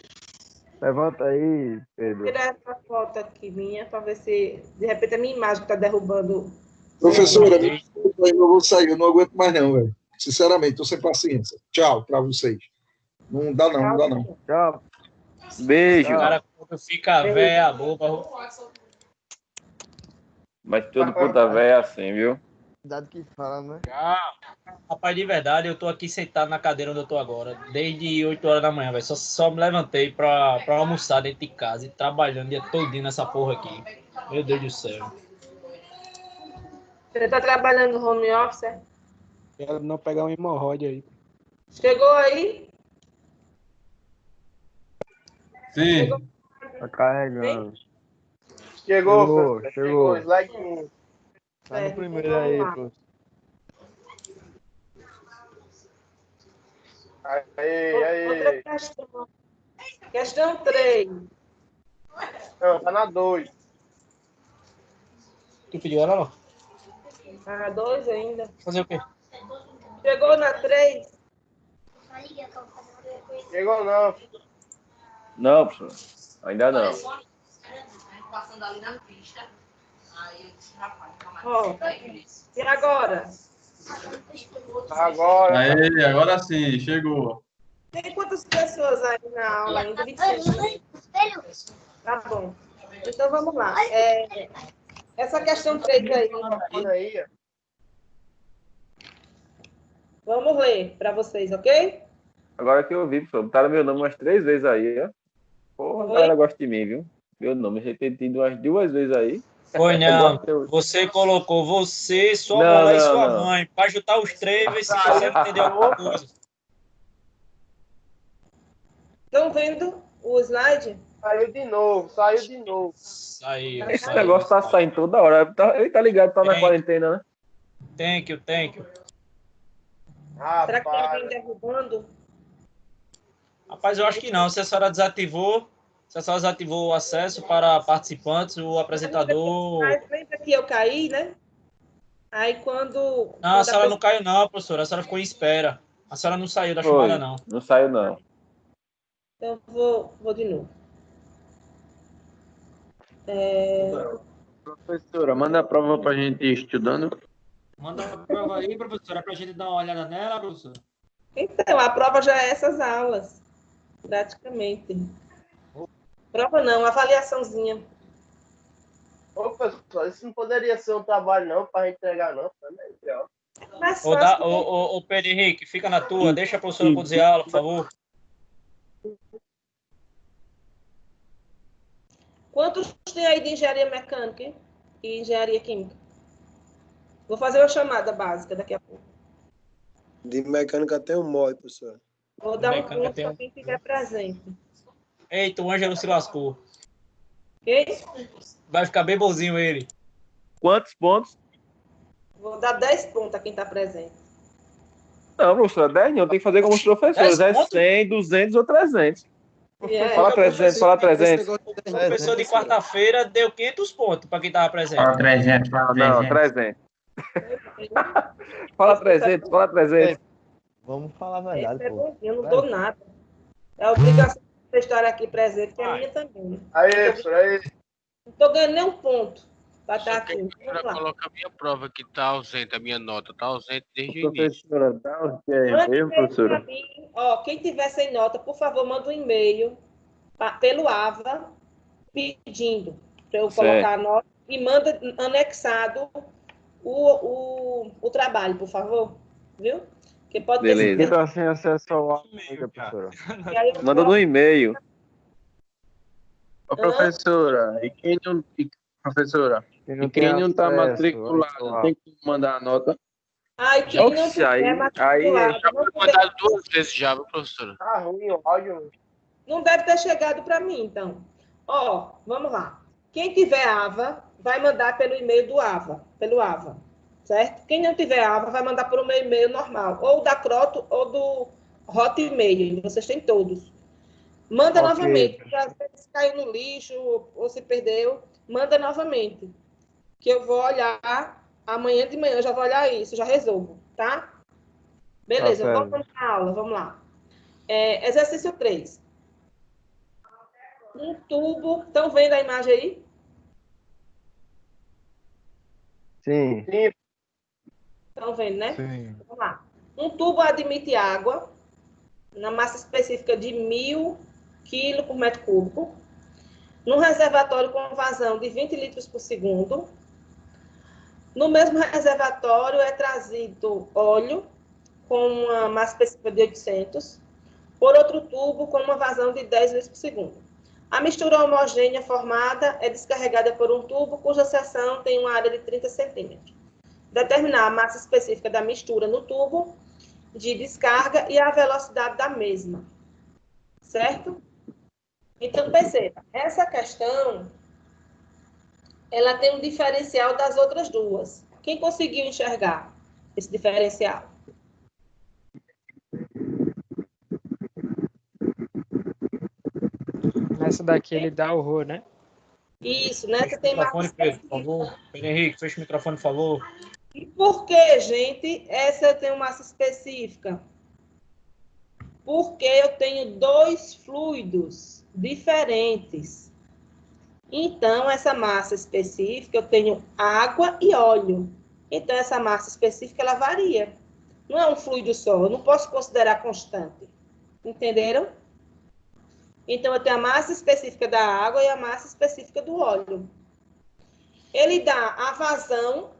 Levanta aí, Pedro. Vou tirar essa foto aqui minha para ver se de repente a minha imagem está derrubando. Professora, me desculpa aí, eu vou sair, eu não aguento mais não, velho. Sinceramente, tô sem paciência. Tchau para vocês. Não dá não, não dá não. Tchau. Beijo. O cara quando fica véia, boba. Mas todo puta velho é assim, viu? Dado que fala, né? Ah, rapaz, de verdade, eu tô aqui sentado na cadeira onde eu tô agora, desde 8 horas da manhã, velho. Só me levantei pra almoçar dentro de casa e trabalhando o dia todinho nessa porra aqui. Meu Deus do céu. Você está trabalhando no home office? É? Quero não pegar um hemorroide aí. Chegou aí? Sim. Tá carregando. Chegou. Slide 1. Tá no primeiro aí, pô. Outra questão. Questão 3. Não, tá na 2. Tu pediu ela, não? Ah, 2 ainda. Fazer o quê? Chegou na 3? Chegou não. Não, professor. Ainda não. Passando ali na pista. Aí eu disse, rapaz, calma Ó, e agora? Agora. Aí, agora sim, chegou. Tem quantas pessoas aí na aula ainda? 26. Tá bom. Então vamos lá. Essa questão 3 aí. Vamos ler para vocês, ok? Agora que eu vi, professor. Botaram meu nome umas 3 vezes aí, ó. Porra, a galera gosta de mim, viu? Meu nome repetido umas 2 vezes aí. Foi não. Você colocou você, sua bola e sua mãe. Para juntar os 3, ver se consegue entender alguma coisa. Estão vendo o slide? Saiu de novo. Saiu. Esse negócio tá saindo toda hora. Ele tá ligado, tá na quarentena, né? Thank you. Será que tem alguém derrubando? Rapaz, eu acho que não. Se a senhora desativou o acesso para participantes, o apresentador... Mas lembra que eu caí, né? Aí quando... Não, a senhora não caiu não, professora. A senhora ficou em espera. A senhora não saiu da chamada, não. Não saiu, não. Então, vou de novo. Professora, manda a prova pra gente ir estudando. Manda a prova aí, professora, pra gente dar uma olhada nela, professora. Então, a prova já é essas aulas, praticamente. Prova não, avaliaçãozinha. Ô, professor, isso não poderia ser um trabalho, não, para entregar, não. Ô, Pedro Henrique, fica na tua. Deixa a professora conduzir a aula, por favor. Quantos tem aí de engenharia mecânica hein? E engenharia química? Vou fazer uma chamada básica daqui a pouco. De mecânica tem um MOI, professor. Vou dar um ponto para quem estiver presente. Eita, o Ângelo se lascou. Ok? Vai ficar bem bonzinho ele. Quantos pontos? Vou dar 10 pontos a quem está presente. Não, professora, 10 não. Tem que fazer como os professores. É 100, 200 ou 300. Fala 300, fala 300. O professor de quarta-feira deu 500 pontos para quem estava presente. Fala 300, fala 300. Não, 300. Fala 300, fala 300. Vamos falar a verdade, pô. Eu não dou nada. É obrigação de vocês estarem aqui presente, que é minha também. Aí, professor, aí. Não estou ganhando nem um ponto para estar aqui. Vamos lá. Coloca a minha prova que está ausente, a minha nota está ausente desde o início. Professora, dá o que é mesmo, professora? Ó, quem tiver sem nota, por favor, manda um e-mail pelo AVA pedindo para eu colocar a nota e manda anexado o trabalho, por favor. Viu? Que pode Beleza. ter Quem tá sem acesso ao áudio, professora? Manda no e-mail. Ô, professora, e quem não... Professora, e quem não está matriculado, tem que mandar a nota? Ai, quem não tiver matriculado... Já foi mandado 2 vezes já, viu, professora? Tá ruim o áudio. Não deve ter chegado para mim, então. Ó, vamos lá. Quem tiver AVA, vai mandar pelo e-mail do AVA, pelo AVA, certo? Quem não tiver AVA vai mandar por um e-mail normal, ou da Croto ou do Hotmail, vocês têm todos. Manda novamente, porque às vezes caiu no lixo ou se perdeu, manda novamente, que eu vou olhar amanhã de manhã, eu já vou olhar isso, já resolvo, tá? Beleza, Tá certo. voltando para a aula, vamos lá. Exercício 3. Um tubo, estão vendo a imagem aí? Sim. Estão vendo, né? Sim. Vamos lá. Um tubo admite água na massa específica de 1.000 kg por metro cúbico, num reservatório com vazão de 20 litros por segundo. No mesmo reservatório é trazido óleo com uma massa específica de 800, por outro tubo com uma vazão de 10 litros por segundo. A mistura homogênea formada é descarregada por um tubo cuja seção tem uma área de 30 centímetros. Determinar a massa específica da mistura no tubo de descarga e a velocidade da mesma. Certo? Então, perceba, essa questão, ela tem um diferencial das outras duas. Quem conseguiu enxergar esse diferencial? Nessa daqui ele dá o rô, né? Isso, né? Fecha Você o tem microfone, massa Pedro, por específica. favor. Pedro Henrique, fecha o microfone, por favor. E por que, gente, essa eu tenho massa específica? Porque eu tenho dois fluidos diferentes. Então, essa massa específica, eu tenho água e óleo. Então, essa massa específica, ela varia. Não é um fluido só, eu não posso considerar constante. Entenderam? Então, eu tenho a massa específica da água e a massa específica do óleo. Ele dá a vazão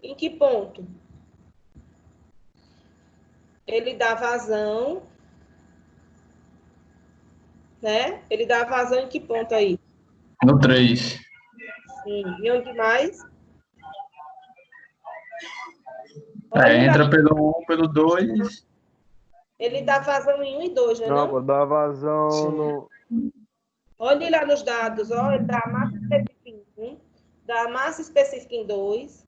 em que ponto? Ele dá vazão, né? Ele dá vazão em que ponto aí? No 3. Sim. E onde mais? Entra pelo 1, pelo 2. Ele dá vazão em 1 e 2, não é Não, não? pô, dá vazão no. Olhe lá nos dados, ó, ele dá a massa específica em 1, dá a massa específica em 2,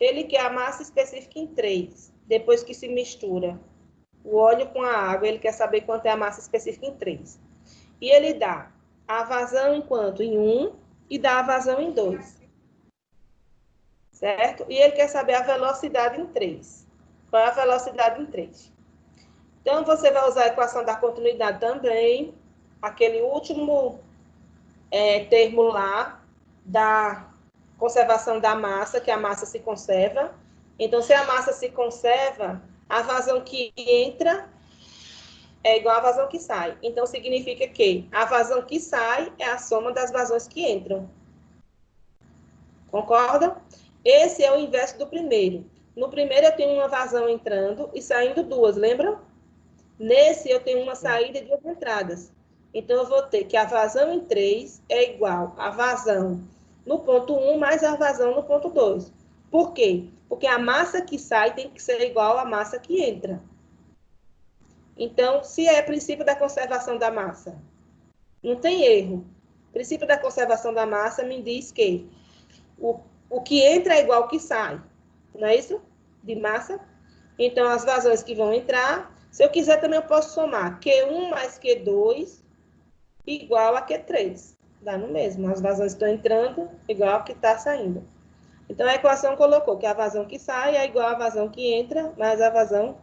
ele quer a massa específica em 3, depois que se mistura o óleo com a água, ele quer saber quanto é a massa específica em 3. E ele dá a vazão em quanto? Em 1 e dá a vazão em 2. Certo? E ele quer saber a velocidade em 3. Qual é a velocidade em 3? Então, você vai usar a equação da continuidade também, aquele último termo lá da conservação da massa, que a massa se conserva. Então, se a massa se conserva, a vazão que entra é igual à vazão que sai. Então, significa que a vazão que sai é a soma das vazões que entram. Concorda? Esse é o inverso do primeiro. No primeiro, eu tenho uma vazão entrando e saindo duas, lembram? Nesse, eu tenho uma saída de duas entradas. Então, eu vou ter que a vazão em 3 é igual à vazão no ponto 1 mais a vazão no ponto 2. Por quê? Porque a massa que sai tem que ser igual à massa que entra. Então, se é princípio da conservação da massa, não tem erro. O princípio da conservação da massa me diz que o que entra é igual ao que sai. Não é isso? De massa. Então, as vazões que vão entrar, se eu quiser também eu posso somar Q1 mais Q2 igual a Q3. Dá no mesmo. As vazões estão entrando igual ao que está saindo. Então, a equação colocou que a vazão que sai é igual à vazão que entra mais a vazão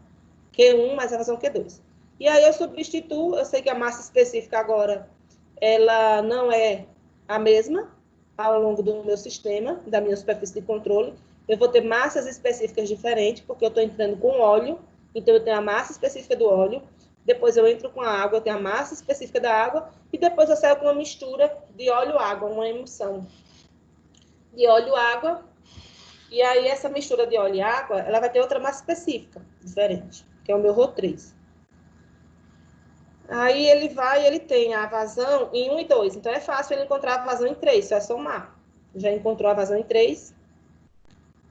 Q1 mais a vazão Q2. E aí eu substituo, eu sei que a massa específica agora, ela não é a mesma ao longo do meu sistema, da minha superfície de controle. Eu vou ter massas específicas diferentes, porque eu estou entrando com óleo, então eu tenho a massa específica do óleo, depois eu entro com a água, eu tenho a massa específica da água, e depois eu saio com uma mistura de óleo-água, uma emulsão de óleo-água, e aí essa mistura de óleo e água, ela vai ter outra massa específica, diferente, que é o meu Rho3. Aí ele tem a vazão em 1 e 2, então é fácil ele encontrar a vazão em 3, só é somar. Já encontrou a vazão em 3.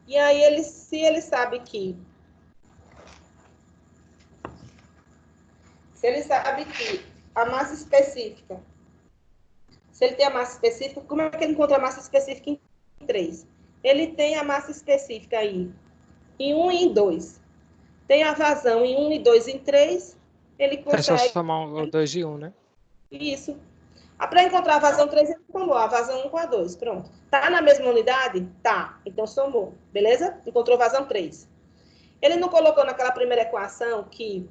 E aí, se ele sabe que a massa específica Se ele tem a massa específica, como é que ele encontra a massa específica em 3? Ele tem a massa específica aí em 1 e em 2. Tem a vazão em 1 e 2 em 3. Ele consegue... É só somar o 2 e 1, né? Isso. Para encontrar a vazão 3, ele somou a vazão 1 com a 2. Pronto. Tá na mesma unidade? Tá. Então somou. Beleza? Encontrou vazão 3. Ele não colocou naquela primeira equação que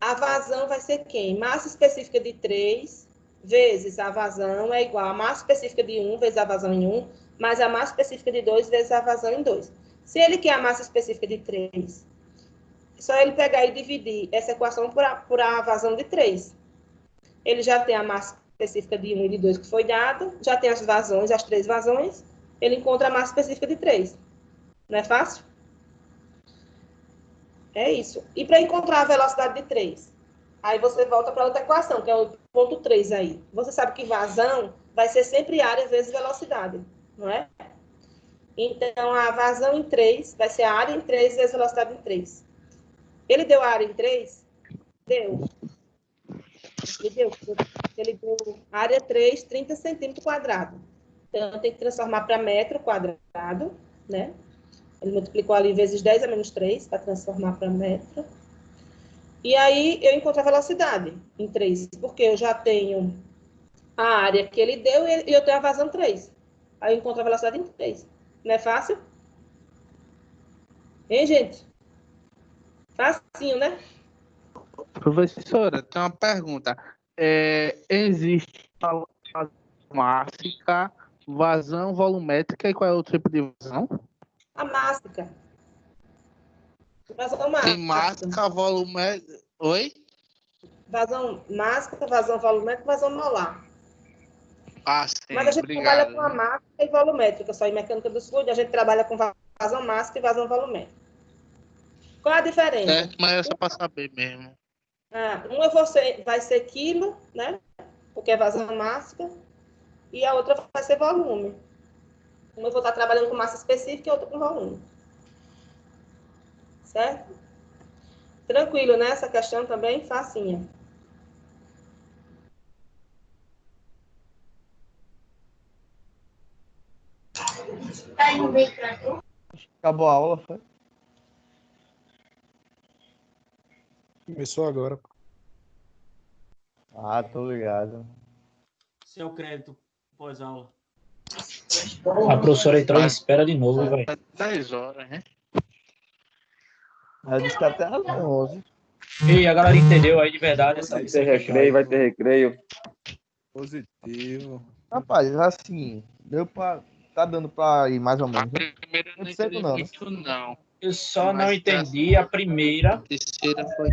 a vazão vai ser quem? Massa específica de 3 vezes a vazão é igual a massa específica de 1 vezes a vazão em 1, mais a massa específica de 2 vezes a vazão em 2. Se ele quer a massa específica de 3, é só ele pegar e dividir essa equação por a vazão de 3. Ele já tem a massa específica de 1 e de 2 que foi dado, já tem as vazões, as 3 vazões, ele encontra a massa específica de 3. Não é fácil? É isso. E para encontrar a velocidade de 3? Aí você volta para outra equação, que é o ponto 3 aí. Você sabe que vazão vai ser sempre área vezes velocidade, não é? Então, a vazão em 3 vai ser a área em 3 vezes a velocidade em 3. Ele deu a área em 3? Deu. Ele deu área 3, 30 centímetros quadrados. Então, tem que transformar para metro quadrado, né? Ele multiplicou ali vezes 10 a menos 3 para transformar para metro. E aí, eu encontro a velocidade em 3, porque eu já tenho a área que ele deu e eu tenho a vazão 3. Aí, eu encontro a velocidade em 3. Não é fácil? Hein, gente? Facinho, né? Professora, tem uma pergunta. Existe a vazão mássica, vazão volumétrica e qual é o tipo de vazão? A mássica. Vazão mássica. Tem mássica, volumétrica... Oi? Vazão mássica, vazão volumétrica e vazão molar. Ah, sim, mas a gente obrigado. trabalha com a mássica e volumétrica, só em mecânica dos fluidos, a gente trabalha com vazão mássica e vazão volumétrica. Qual a diferença? Certo, mas é só para saber mesmo. Uma vai ser quilo, né? Porque é vazão mássica, e a outra vai ser volume. Uma eu vou estar trabalhando com massa específica e a outra com volume. Certo? Tranquilo, né? Essa questão também facinha. Acabou a aula, foi? Começou agora. Ah, tô ligado. Seu crédito pós-aula. A professora entrou em espera de novo, velho. 10 horas, né? Ela disse que até às 11. E a galera entendeu aí de verdade essa Vai ter recreio, vai ter recreio. Positivo. Rapaz, assim, deu pra... Tá dando pra ir mais ou menos. Né? Primeira Não sei não, né? não. Eu só não entendi a primeira. A terceira foi...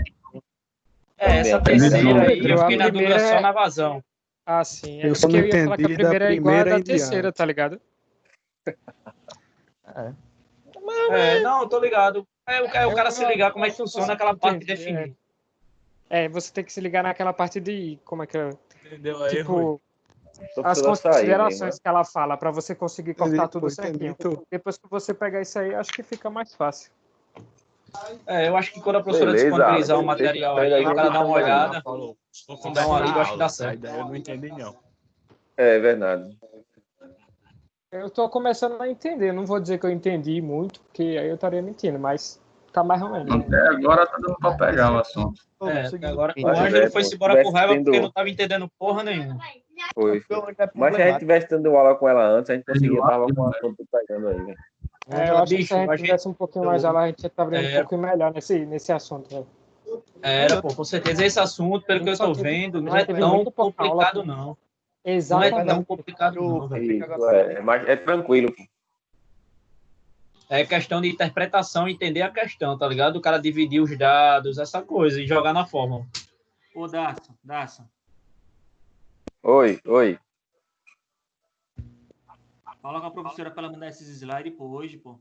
Essa terceira aí, eu fiquei na dúvida só na vazão. Ah, sim. Eu só não ia falar que a entendi da primeira é igual a primeira da em terceira, diante. tá ligado? Não, eu tô ligado. O cara se ligar como é que funciona aquela parte de definir. Você tem que se ligar naquela parte de como é que é. Entendeu aí, Tipo, Tô as precisando sair, considerações né? que ela fala, pra você conseguir cortar tudo Entendi, certinho. tudo. Depois que você pegar isso aí, acho que fica mais fácil. Eu acho que quando a professora Beleza, disponibilizar o Alex. material Pega aí, aí, o cara dá uma pega aí. olhada, vou dar uma lida, eu acho que dá certo. Eu não entendi, não. É verdade. Eu tô começando a entender, não vou dizer que eu entendi muito, porque aí eu estaria mentindo, mas tá mais ou menos. Até agora tá dando pra pegar o assunto. Até agora o Mas, Ângelo velho, foi pô, se embora com tivesse raiva tendo- porque não tava entendendo porra nenhuma. Foi. Mas se a gente tivesse dando aula com ela antes, a gente conseguia tava com o assunto pegando aí, velho. Eu acho que bicho, se a gente a gente- tivesse um pouquinho mais aula, a gente ia estar vendo um pouquinho melhor nesse assunto, velho. Era, pô, com certeza esse assunto, pelo que eu tô vendo, não é tão complicado, não. Não é Exatamente. tão complicado, não, velho. Isso, mas é tranquilo. Pô. É questão de interpretação, entender a questão, tá ligado? O cara dividir os dados, essa coisa, e jogar na fórmula. Ô, Daça. Oi. Fala com a professora pra ela mandar esses slides por hoje, pô.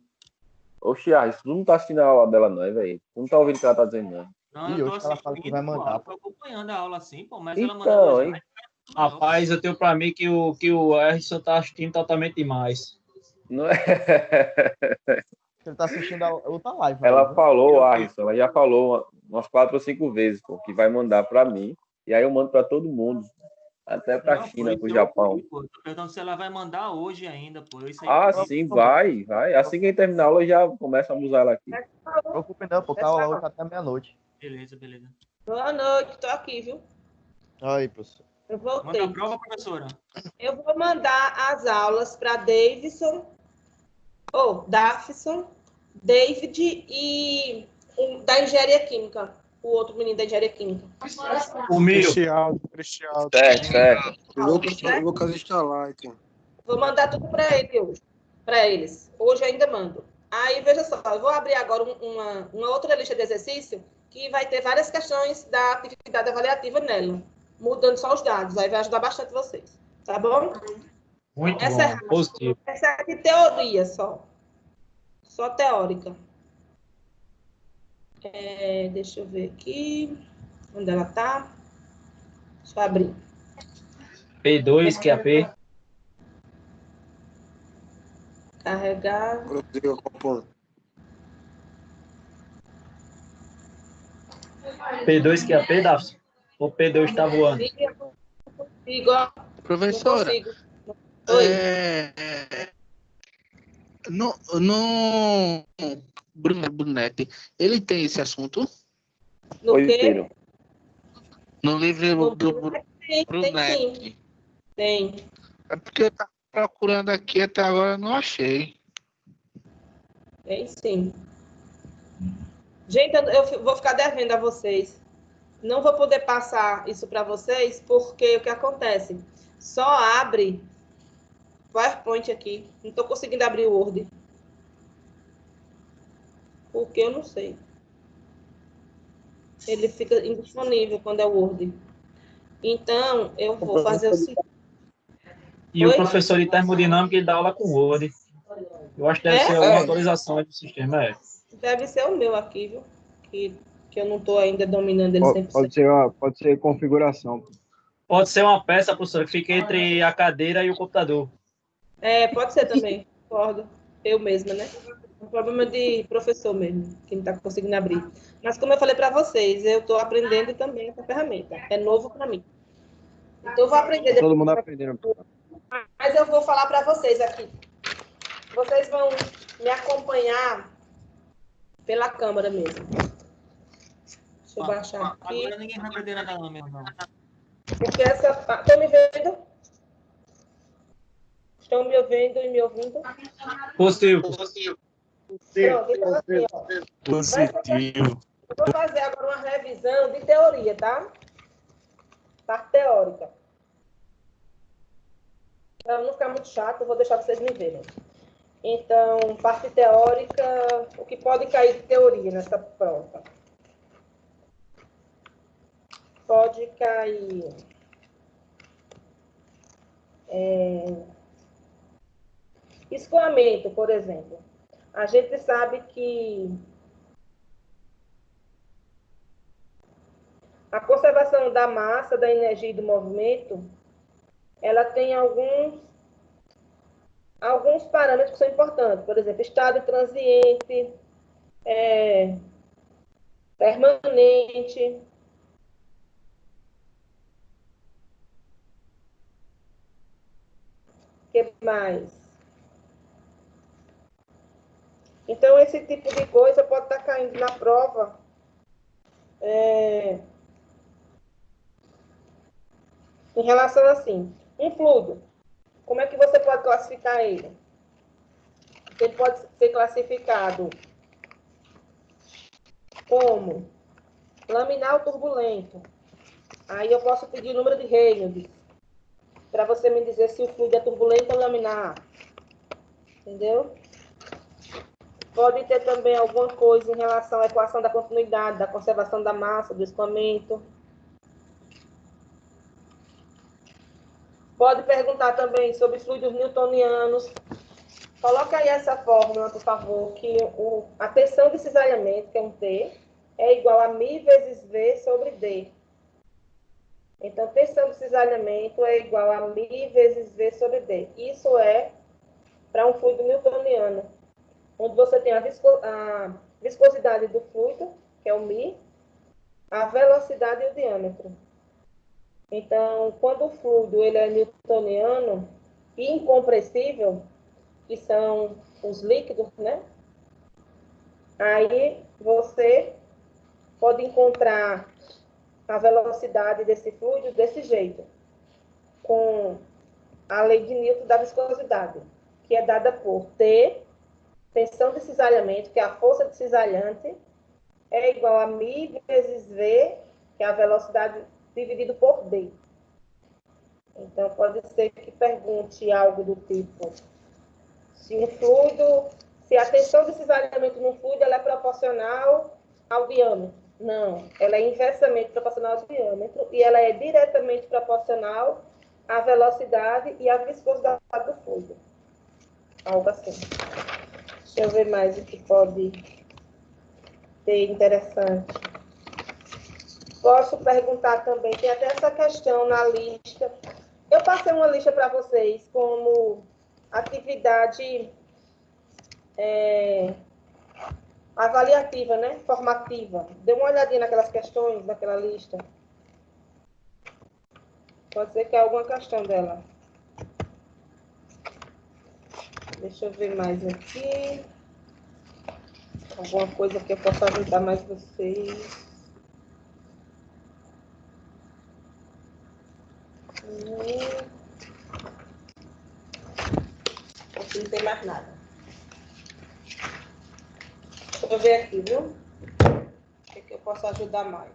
Ô, Chiar, tu não tá assistindo a aula dela, não, velho. Tu não tá ouvindo o que ela tá dizendo, não. Não, E eu hoje tô ela fala que vai assistindo, pô, mandar. eu tô acompanhando a aula assim, pô, mas Então, ela mandou hein? Rapaz, eu tenho pra mim que o Erson tá assistindo totalmente demais. Não é... Ele tá assistindo a outra live. Ela né? falou, Arson, ela já falou umas 4 ou 5 vezes, pô, que vai mandar pra mim. E aí eu mando pra todo mundo. Até pra Não, China, foi pro seu Japão. pô. Tô perguntando se ela vai mandar hoje ainda, pô. Isso aí Ah, que eu- sim, vai. Assim que a gente terminar a aula, eu já começo a usar ela aqui. Não se preocupe não, pô, que a aula hoje até meia-noite. Beleza, beleza. Boa noite, tô aqui, viu? Aí, professor. Eu Manda voltei. a prova, professora. Eu vou mandar as aulas para Davidson, Dafson, David e da Engenharia Química. O outro menino da Engenharia Química. O Miro. Cristiano. Certo. Eu vou caso instalar aqui. Vou mandar tudo para ele hoje. Para eles. Hoje eu ainda mando. Aí, veja só, eu vou abrir agora uma outra lista de exercício que vai ter várias questões da atividade avaliativa nela, mudando só os dados. Aí vai ajudar bastante vocês. Tá bom? Muito Essa bom, positivo. Essa é de teoria só. Só teórica. Deixa eu ver aqui. Onde ela tá? Deixa eu abrir. P2, que é a P. Carregar. P2, que é a P, Davi? O P2 está voando. Professora, no Bruno Brunetti, ele tem esse assunto? No quê? No livro do Tem, Brunetti. Tem. É porque eu tava procurando aqui até agora, não achei. Tem sim. Gente, eu vou ficar devendo a vocês. Não vou poder passar isso para vocês, porque o que acontece? Só abre PowerPoint aqui. Não estou conseguindo abrir o Word. Porque eu não sei. Ele fica indisponível quando é Word. Então, eu vou fazer o seguinte. E o professor de termodinâmica, ele dá aula com Word. Eu acho que deve ser uma atualização do sistema. Deve ser o meu aqui, viu? Que eu não estou ainda dominando ele 100%. Pode ser configuração. Pode ser uma peça, professor, que fica entre a cadeira e o computador. Pode ser também, concordo. Eu mesma, né? É um problema de professor mesmo, que não está conseguindo abrir. Mas, como eu falei para vocês, eu estou aprendendo também essa ferramenta. É novo para mim. Então, eu vou aprender. Todo mundo aprendendo. Mas eu vou falar para vocês aqui. Vocês vão me acompanhar pela câmera mesmo. Deixa eu baixar aqui. Agora ninguém vai perder nada não, mesmo, não. Porque essa... Estão me vendo? Estão me ouvindo e me ouvindo? Positivo. Pronto, então assim, ó. Positivo. Eu vou fazer agora uma revisão de teoria, tá? Parte teórica. Para não ficar muito chato, eu vou deixar vocês me verem. Então, parte teórica, o que pode cair de teoria nessa prova? Pode cair escoamento, por exemplo. A gente sabe que a conservação da massa, da energia e do movimento, ela tem alguns parâmetros que são importantes. Por exemplo, estado transiente, permanente. O que mais? Então, esse tipo de coisa pode estar caindo na prova. Em relação assim, um fluido, como é que você pode classificar ele? Ele pode ser classificado como laminar ou turbulento. Aí eu posso pedir o número de Reynolds para você me dizer se o fluido é turbulento ou laminar. Entendeu? Pode ter também alguma coisa em relação à equação da continuidade, da conservação da massa, do escoamento. Pode perguntar também sobre fluidos newtonianos. Coloca aí essa fórmula, por favor, que a tensão de cisalhamento, que é um T, é igual a μ vezes V sobre D. Então, tensão de cisalhamento é igual a μ vezes V sobre D. Isso é para um fluido newtoniano, onde você tem a viscosidade do fluido, que é o μ, a velocidade e o diâmetro. Então, quando o fluido ele é newtoniano e incompressível, que são os líquidos, né? Aí você pode encontrar a velocidade desse fluido desse jeito, com a lei de Newton da viscosidade, que é dada por T, tensão de cisalhamento, que é a força de cisalhante, é igual a μ vezes V, que é a velocidade dividido por D. Então, pode ser que pergunte algo do tipo, se um fluido, se a tensão de cisalhamento no fluido ela é proporcional ao diâmetro. Não, ela é inversamente proporcional ao diâmetro e ela é diretamente proporcional à velocidade e à viscosidade do fluido. Algo assim. Deixa eu ver mais o que pode ter interessante. Posso perguntar também, tem até essa questão na lista. Eu passei uma lista para vocês como atividade avaliativa, né? Formativa. Dê uma olhadinha naquelas questões, naquela lista. Pode ser que é alguma questão dela. Deixa eu ver mais aqui. Alguma coisa que eu possa ajudar mais vocês. Aqui não tem mais nada. Deixa eu ver aqui, viu? O que eu posso ajudar mais?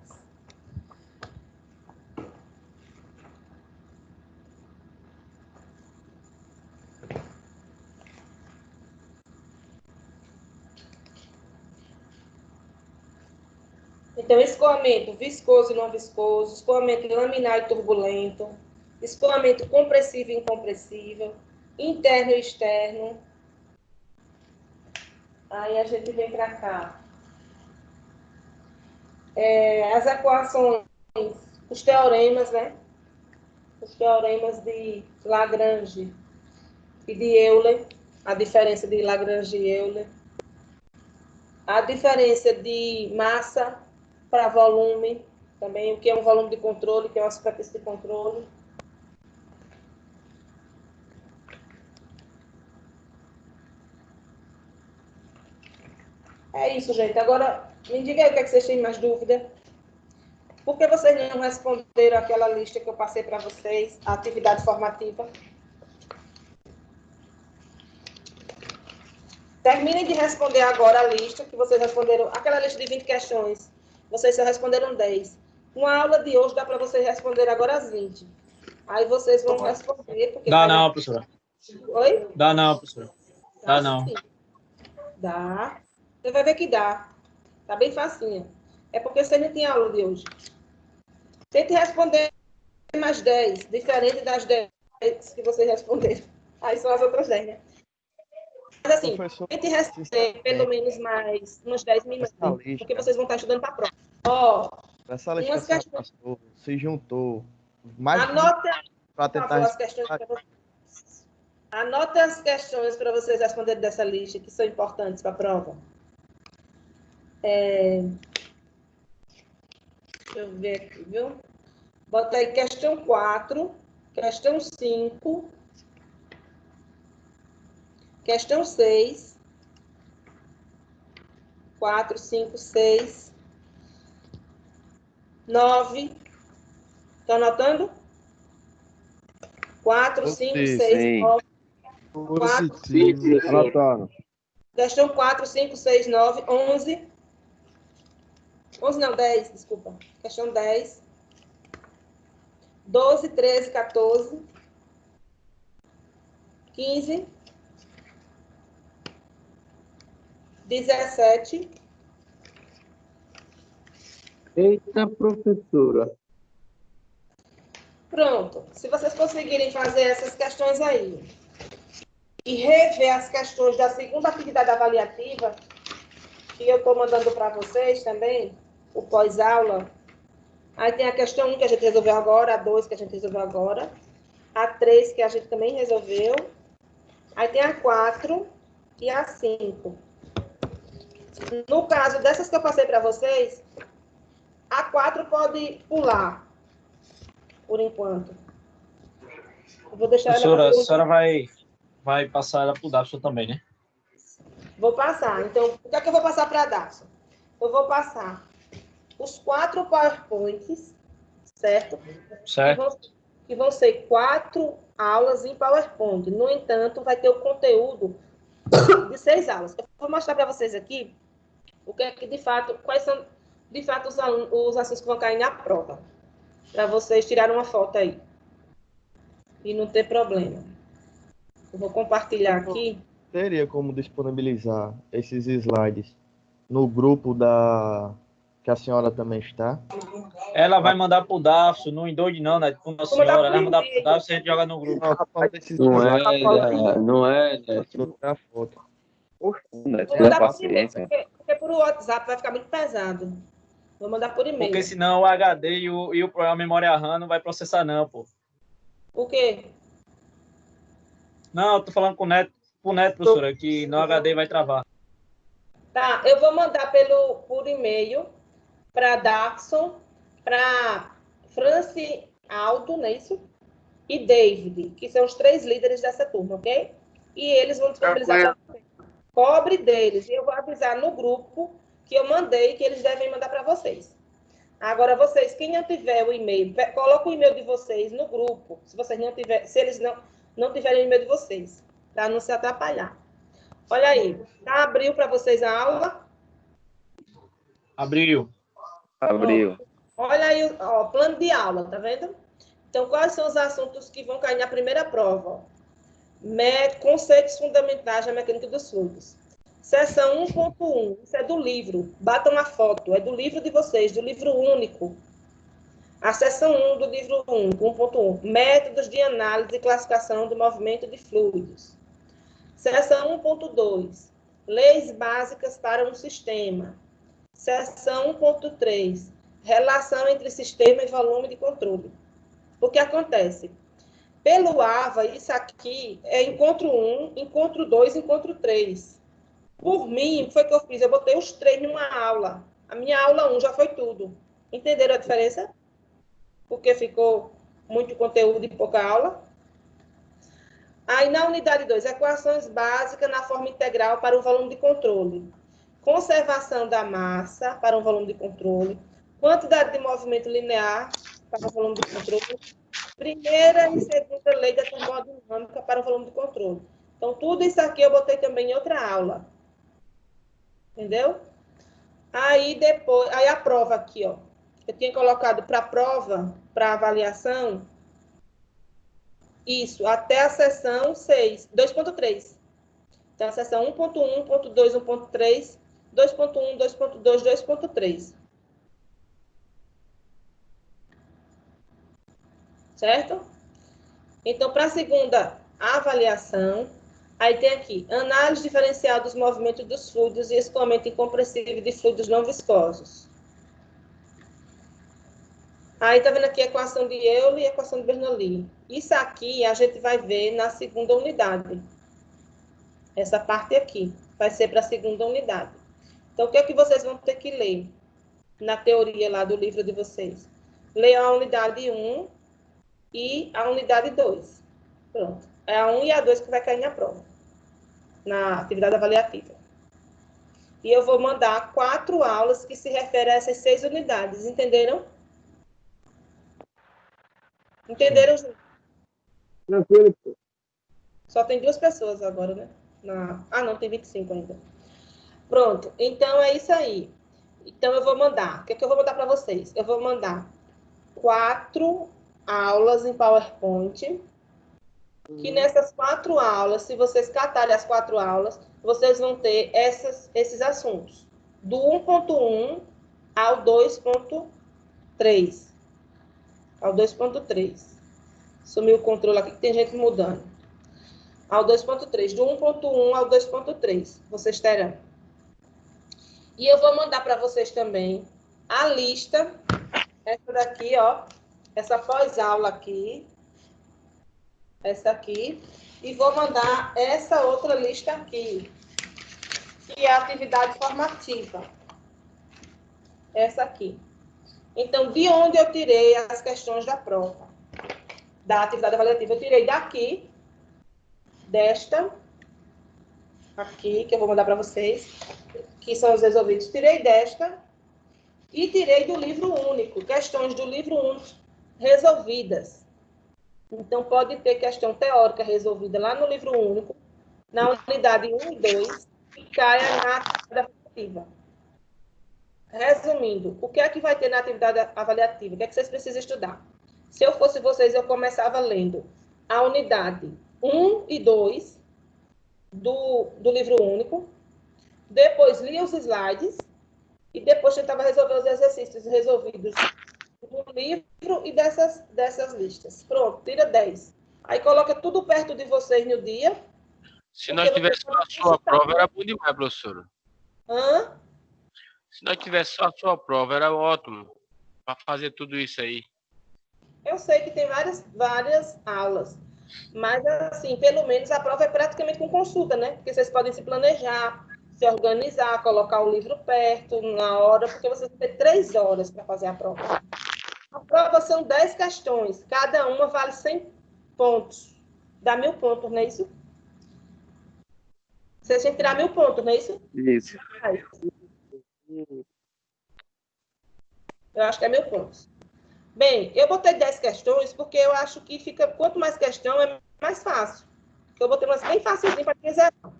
Então, escoamento viscoso e não viscoso, escoamento laminar e turbulento, escoamento compressivo e incompressível, interno e externo. Aí a gente vem para cá. As equações, os teoremas, né? Os teoremas de Lagrange e de Euler, a diferença de Lagrange e Euler, a diferença de massa para volume, também o que é um volume de controle, o que é uma superfície de controle. É isso, gente. Agora, me diga aí o que, é que vocês têm mais dúvida. Por que vocês não responderam aquela lista que eu passei para vocês, a atividade formativa? Terminem de responder agora a lista que vocês responderam. Aquela lista de 20 questões, vocês só responderam 10. Uma aula de hoje dá para vocês responderem agora as 20. Aí vocês vão responder. Porque Dá não, professora. Oi? Dá não, professora. Dá não. Sim. Dá. Você vai ver que dá. Tá bem facinho. É porque você não tinha aula de hoje. Tente responder mais 10, diferente das 10 que vocês responderam. Aí são as outras 10, né? Mas assim, tente responder pelo menos mais uns 10 minutos, porque vocês vão estar estudando para a prova. Ó, essa lista que você passou, se juntou mais anota para tentar as questões para vocês. Anota as questões para vocês responderem dessa lista, que são importantes para a prova. Deixa eu ver aqui, viu? Bota aí questão 4, questão 5, questão 6, 4, 5, 6, 9. Estão anotando? 4, 5, 6, 9. 4, 5, 6, Anotando. Questão 4, 5, 6, 9, 11. 11 não, 10, desculpa. Questão 10. 12, 13, 14. 15. 17. Eita, professora. Pronto. Se vocês conseguirem fazer essas questões aí e rever as questões da segunda atividade avaliativa, que eu estou mandando para vocês também, o pós-aula. Aí tem a questão 1 que a gente resolveu agora, a 2 que a gente resolveu agora, a 3 que a gente também resolveu, aí tem a 4 e a 5. No caso dessas que eu passei para vocês, a 4 pode pular. por enquanto. Eu vou deixar Professora, ela a senhora vai passar ela para o Davidson também, né? Vou passar. Então, o que é que eu vou passar para a Davidson? Eu vou passar os 4 PowerPoints, certo? Certo. Que vão ser 4 aulas em PowerPoint. No entanto, vai ter o conteúdo de 6 aulas. Eu vou mostrar para vocês aqui o que é que, de fato, quais são, de fato, os assuntos que vão cair na prova. Para vocês tirarem uma foto aí. E não ter problema. Eu vou compartilhar aqui. Teria como disponibilizar esses slides no grupo que a senhora também está? Ela vai mandar pro Davidson, não endoide não, né? Pro Nossa Senhora, ela vai mandar pro Davidson e a gente joga no grupo. Não é. A foto. Vou mandar por e-mail, porque por WhatsApp vai ficar muito pesado. Vou mandar por e-mail. Porque senão o HD e a memória RAM não vai processar não, pô. O quê? Não, eu tô falando com o Neto, professora, que no HD vai travar. Tá, eu vou mandar por e-mail para Daxon, para Franci Aldo, não é isso? E David, que são os 3 líderes dessa turma, ok? E eles vão disponibilizar para vocês. Cobre deles. E eu vou avisar no grupo que eu mandei, que eles devem mandar para vocês. Agora, vocês, quem não tiver o e-mail, coloca o e-mail de vocês no grupo. Se eles não tiverem o e-mail de vocês, para não se atrapalhar. Olha aí, tá, abriu para vocês a aula? Abriu. Olha aí, ó, plano de aula, tá vendo? Então, quais são os assuntos que vão cair na primeira prova? Conceitos fundamentais da mecânica dos fluidos. Seção 1.1, isso é do livro. Batam a foto, é do livro de vocês, do livro único. A seção 1 do livro 1.1, métodos de análise e classificação do movimento de fluidos. Seção 1.2, leis básicas para um sistema. Seção 1.3, relação entre sistema e volume de controle. O que acontece? Pelo AVA, isso aqui é encontro 1, encontro 2, encontro 3. Por mim, o que foi que eu fiz? Eu botei os 3 numa aula. A minha aula 1 já foi tudo. Entenderam a diferença? Porque ficou muito conteúdo e pouca aula. Aí, na unidade 2, equações básicas na forma integral para o volume de controle. Conservação da massa para o volume de controle. Quantidade de movimento linear para o volume de controle. Primeira e segunda lei da termodinâmica para o volume de controle. Então, tudo isso aqui eu botei também em outra aula. Entendeu? Aí, depois, a prova aqui, ó. Eu tinha colocado para a prova, para avaliação, isso, até a seção 6, 2.3. Então, a seção 1.1, 1.2, 1.3, 2.1, 2.2, 2.3. Certo? Então, para a segunda avaliação, aí tem aqui, análise diferencial dos movimentos dos fluidos e escoamento incompressível de fluidos não viscosos. Aí, tá vendo aqui a equação de Euler e a equação de Bernoulli. Isso aqui a gente vai ver na segunda unidade. Essa parte aqui vai ser para a segunda unidade. Então, o que é que vocês vão ter que ler na teoria lá do livro de vocês? Ler a unidade 1 e a unidade 2. Pronto. É a 1 e a 2 que vai cair na prova, na atividade avaliativa. E eu vou mandar 4 aulas que se referem a essas 6 unidades. Entenderam? Entenderam, gente? Tranquilo. Só tem 2 pessoas agora, né? Ah, não, tem 25 ainda. Pronto. Então, é isso aí. Então, eu vou mandar. O que é que eu vou mandar para vocês? Eu vou mandar 4 aulas em PowerPoint. Que nessas 4 aulas, se vocês catarem as 4 aulas, vocês vão ter esses assuntos. Do 1.1 ao 2.3. Ao 2.3. Sumiu o controle aqui, que tem gente mudando. Ao 2.3. Do 1.1 ao 2.3. Vocês terão. E eu vou mandar para vocês também a lista. Essa daqui, ó. Essa pós-aula aqui. Essa aqui. E vou mandar essa outra lista aqui. Que é a atividade formativa. Essa aqui. Então, de onde eu tirei as questões da prova? da atividade avaliativa. Eu tirei daqui, desta, aqui, que eu vou mandar para vocês, que são os resolvidos. Tirei desta e tirei do livro único, questões do livro único resolvidas. Então, pode ter questão teórica resolvida lá no livro único, na unidade 1 e 2, e caia na atividade avaliativa. Resumindo, o que é que vai ter na atividade avaliativa? O que é que vocês precisam estudar? Se eu fosse vocês, eu começava lendo a unidade 1 e 2 do livro único, depois lia os slides e depois tentava resolver os exercícios resolvidos do livro e dessas listas. Pronto, tira 10. Aí coloca tudo perto de vocês no dia. Se nós tivéssemos a sua prova, era bom demais, professora. Hã? Se nós tivéssemos só a sua prova, era ótimo para fazer tudo isso aí. Eu sei que tem várias aulas, mas, assim, pelo menos a prova é praticamente com consulta, né? Porque vocês podem se planejar, se organizar, colocar o livro perto, na hora, porque vocês vão ter 3 horas para fazer a prova. A prova são 10 questões, cada uma vale 100 pontos. Dá 1000 pontos, não é isso? Vocês têm que tirar 1000 pontos, não é isso? Isso. Eu acho que é 1000 pontos. Bem, eu botei 10 questões porque eu acho que fica, quanto mais questão, é mais fácil. Eu botei umas bem facilzinho para quem zerar.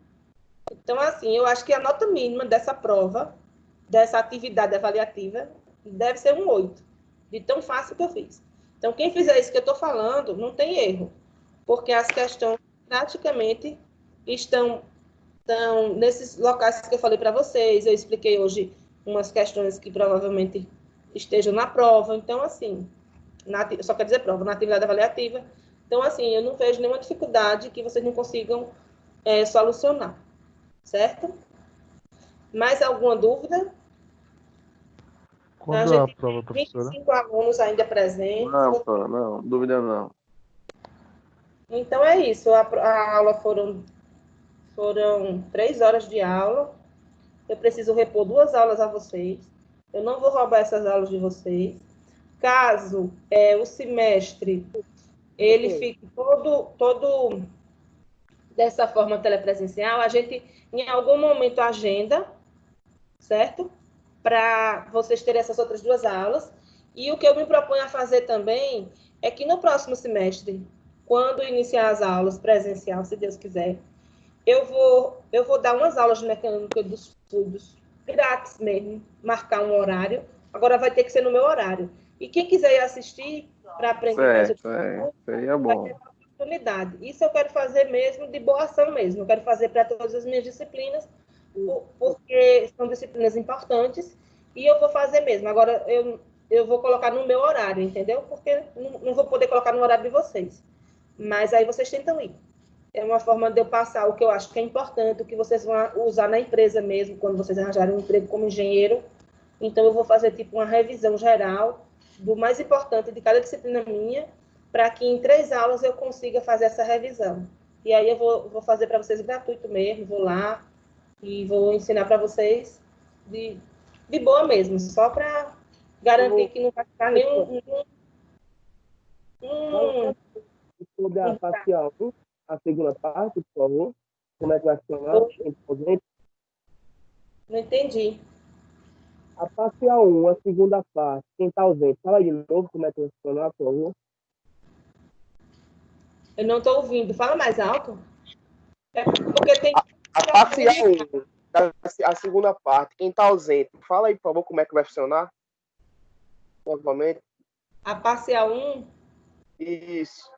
Então, assim, eu acho que a nota mínima dessa prova, dessa atividade avaliativa, deve ser um 8, de tão fácil que eu fiz. Então, quem fizer isso que eu estou falando, não tem erro, porque as questões praticamente estão nesses locais que eu falei para vocês. Eu expliquei hoje umas questões que provavelmente estejam na prova. Então, assim, só quer dizer prova, na atividade avaliativa. Então, assim, eu não vejo nenhuma dificuldade que vocês não consigam solucionar. Certo? Mais alguma dúvida? Quando é a prova, professora? 25 alunos ainda presentes. Não, dúvida não. Então, é isso. A aula foram 3 horas de aula. Eu preciso repor 2 aulas a vocês. Eu não vou roubar essas aulas de vocês. Caso o semestre ele fique todo dessa forma telepresencial, a gente, em algum momento, agenda, certo? Para vocês terem essas outras 2 aulas. E o que eu me proponho a fazer também é que no próximo semestre, quando iniciar as aulas presencial, se Deus quiser, eu vou dar umas aulas de mecânica dos fluidos, grátis mesmo, marcar um horário. Agora vai ter que ser no meu horário. E quem quiser ir assistir para aprender seria bom. vai ter oportunidade. Isso eu quero fazer mesmo de boa ação mesmo. Eu quero fazer para todas as minhas disciplinas, porque são disciplinas importantes, e eu vou fazer mesmo. Agora, eu vou colocar no meu horário, entendeu? Porque não vou poder colocar no horário de vocês. Mas aí vocês tentam ir. É uma forma de eu passar o que eu acho que é importante, o que vocês vão usar na empresa mesmo, quando vocês arranjarem um emprego como engenheiro. Então, eu vou fazer tipo uma revisão geral do mais importante de cada disciplina minha, para que em 3 aulas eu consiga fazer essa revisão. E aí eu vou fazer para vocês gratuito mesmo, vou lá e vou ensinar para vocês de boa mesmo, só para garantir que não vai ficar nenhum... Sobre a parcial, a segunda parte, por favor. Como é que vai funcionar? Não entendi. A parcial 1, a segunda parte, quem está ausente, fala de novo como é que vai funcionar, por favor. Eu não estou ouvindo. Fala mais alto. Porque tem... A parcial 1, a segunda parte, quem está ausente, fala aí, por favor, como é que vai funcionar. Novamente. A parcial 1? Isso.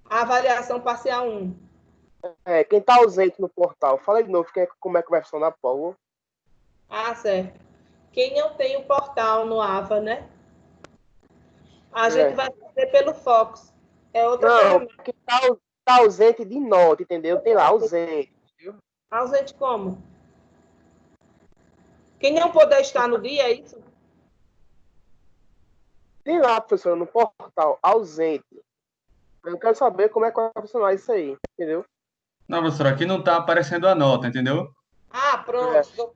A avaliação parcial 1. Quem está ausente no portal, fala aí de novo como é que vai funcionar, por favor. Ah, certo. Quem não tem o portal no AVA, né? A gente vai fazer pelo Fox. É outra ferramenta. Quem está ausente de nota, entendeu? Tem lá, ausente. Entendeu? Ausente como? Quem não puder estar no dia, é isso? Tem lá, professora, no portal, ausente. Eu quero saber como é que vai funcionar isso aí, entendeu? Não, professora, aqui não está aparecendo a nota, entendeu? Ah, pronto.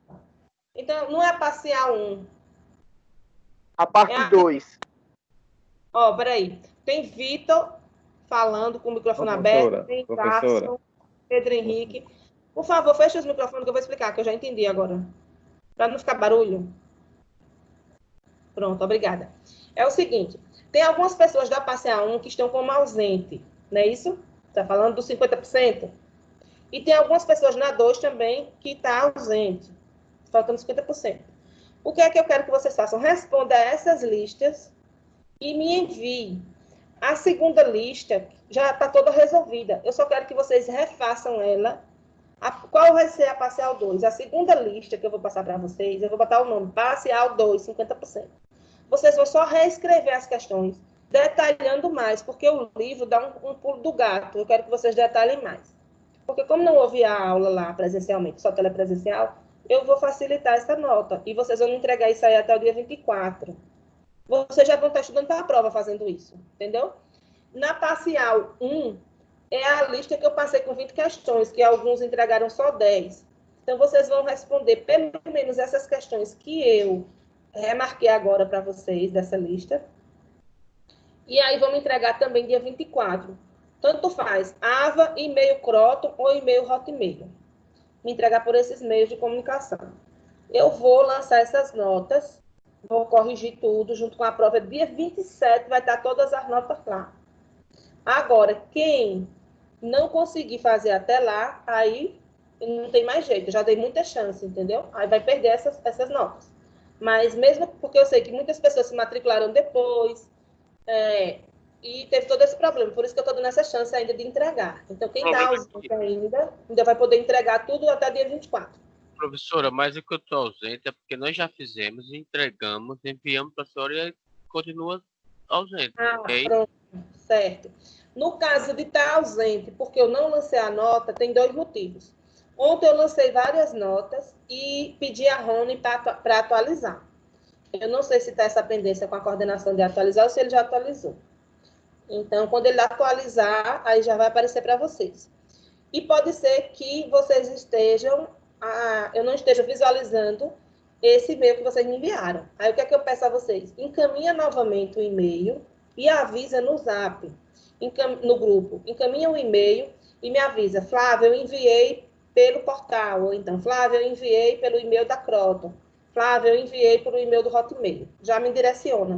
Então, não é parcial 1. A parte 2. Ó, peraí. Tem Vitor falando com o microfone aberto. Tem Carson, Pedro Henrique. Por favor, feche os microfones que eu vou explicar, que eu já entendi agora. Para não ficar barulho. Pronto, obrigada. É o seguinte, tem algumas pessoas da passe A1 que estão como ausente, não é isso? Está falando dos 50%. E tem algumas pessoas na 2 também que está ausente, faltando 50%. O que é que eu quero que vocês façam? Responda a essas listas e me envie. A segunda lista já está toda resolvida. Eu só quero que vocês refaçam ela. Qual vai ser a parcial 2? A segunda lista que eu vou passar para vocês, eu vou botar o nome parcial 2, 50%. Vocês vão só reescrever as questões, detalhando mais, porque o livro dá um pulo do gato. Eu quero que vocês detalhem mais. Porque como não houve a aula lá presencialmente, só telepresencial, eu vou facilitar essa nota. E vocês vão entregar isso aí até o dia 24. Vocês já vão estar estudando para a prova fazendo isso, entendeu? Na parcial 1, é a lista que eu passei com 20 questões, que alguns entregaram só 10. Então, vocês vão responder pelo menos essas questões que eu remarquei agora para vocês, dessa lista. E aí, vamos entregar também dia 24. Tanto faz, AVA, e-mail Croton ou e-mail Hotmail. Me entregar por esses meios de comunicação. Eu vou lançar essas notas, vou corrigir tudo, junto com a prova. Dia 27 vai estar todas as notas lá. Agora, quem não conseguir fazer até lá, aí não tem mais jeito. Eu já dei muita chance, entendeu? Aí vai perder essas notas. Mas mesmo porque eu sei que muitas pessoas se matricularam depois, e teve todo esse problema. Por isso que eu estou dando essa chance ainda de entregar. Então, quem está ausente ainda vai poder entregar tudo até dia 24. Professora, mas o que eu estou ausente é porque nós já fizemos, entregamos, enviamos para a senhora e continua ausente. Okay? Pronto, certo. No caso de estar ausente, porque eu não lancei a nota, tem 2 motivos. Ontem eu lancei várias notas e pedi a Rony para atualizar. Eu não sei se está essa pendência com a coordenação de atualizar ou se ele já atualizou. Então, quando ele atualizar, aí já vai aparecer para vocês. E pode ser que vocês eu não esteja visualizando esse e-mail que vocês me enviaram. Aí, o que é que eu peço a vocês? Encaminha novamente o e-mail e avisa no Zap, no grupo. Encaminha o e-mail e me avisa, Flávia, eu enviei pelo portal, ou então, Flávia, eu enviei pelo e-mail da Croton. Flávia, eu enviei pelo e-mail do Hotmail. Já me direciona.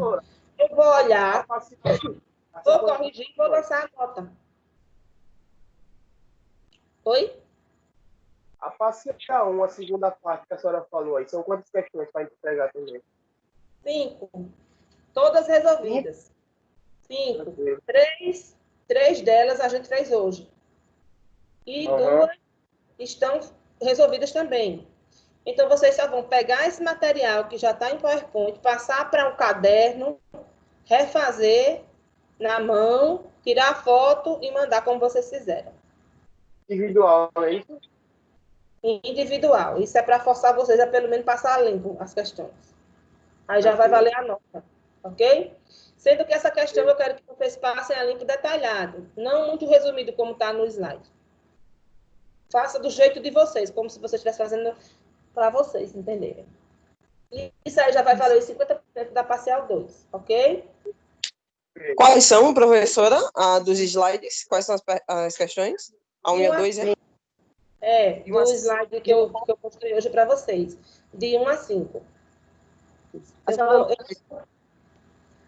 Eu vou olhar, vou corrigir e vou lançar a nota. Oi? A parcial 1, a segunda parte que a senhora falou aí, são quantas questões para entregar também? 5. Todas resolvidas. 5. 3 delas a gente fez hoje. E 2 estão resolvidas também. Então, vocês só vão pegar esse material que já está em PowerPoint, passar para um caderno, refazer na mão, tirar a foto e mandar como vocês fizeram. Individual, é isso? Individual. Isso é para forçar vocês a pelo menos passar limpo as questões. Aí já vai valer a nota. Ok? Sendo que essa questão eu quero que vocês passem a limpo detalhado. Não muito resumido como está no slide. Faça do jeito de vocês, como se vocês estivessem fazendo para vocês entenderem. E isso aí já vai valer 50% da parcial 2, ok? Quais são, professora, dos slides? Quais são as questões? A 1 e a 2, é? Do slide que eu mostrei hoje para vocês. De 1 a 5.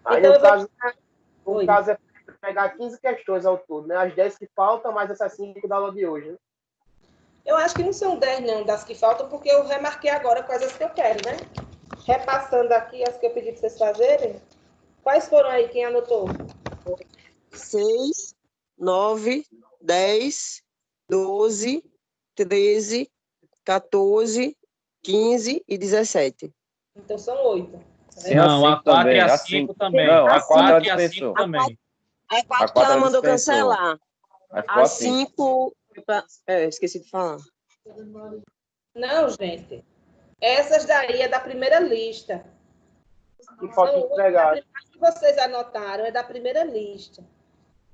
Aí, no caso é pegar 15 questões ao todo, né? As 10 que faltam, mais essas 5 da aula de hoje, né? Eu acho que não são 10, não, das que faltam, porque eu remarquei agora quais as que eu quero, né? Repassando aqui as que eu pedi para vocês fazerem. Quais foram aí? Quem anotou? 6, 9, 10, 12, 13, 14, 15 e 17. Então são 8. Não, a 4 e a 5 também. Não, a 4 e a 5 também. A 4 que ela mandou cancelar. A 5... esqueci de falar. Não, gente. Essas daí é da primeira lista. Que falta entregar. As que vocês anotaram é da primeira lista.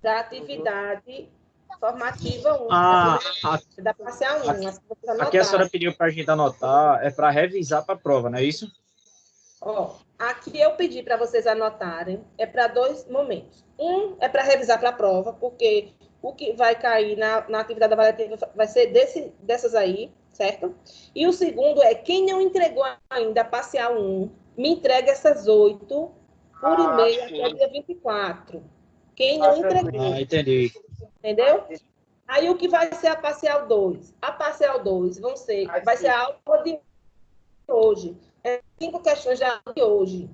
Da atividade formativa 1. Da parcial 1. Aqui a senhora pediu para a gente anotar, é para revisar para a prova, não é isso? Ó, aqui eu pedi para vocês anotarem, é para 2 momentos. Um é para revisar para a prova, porque o que vai cair na atividade avaliativa vai ser dessas aí, certo? E o segundo é, quem não entregou ainda a parcial 1, me entrega essas 8 por e-mail até dia 24. Quem não entregou. Ah, entendi. Entendeu? Aí o que vai ser a parcial 2? A parcial 2 vai ser a aula de hoje. 5 questões da aula de hoje.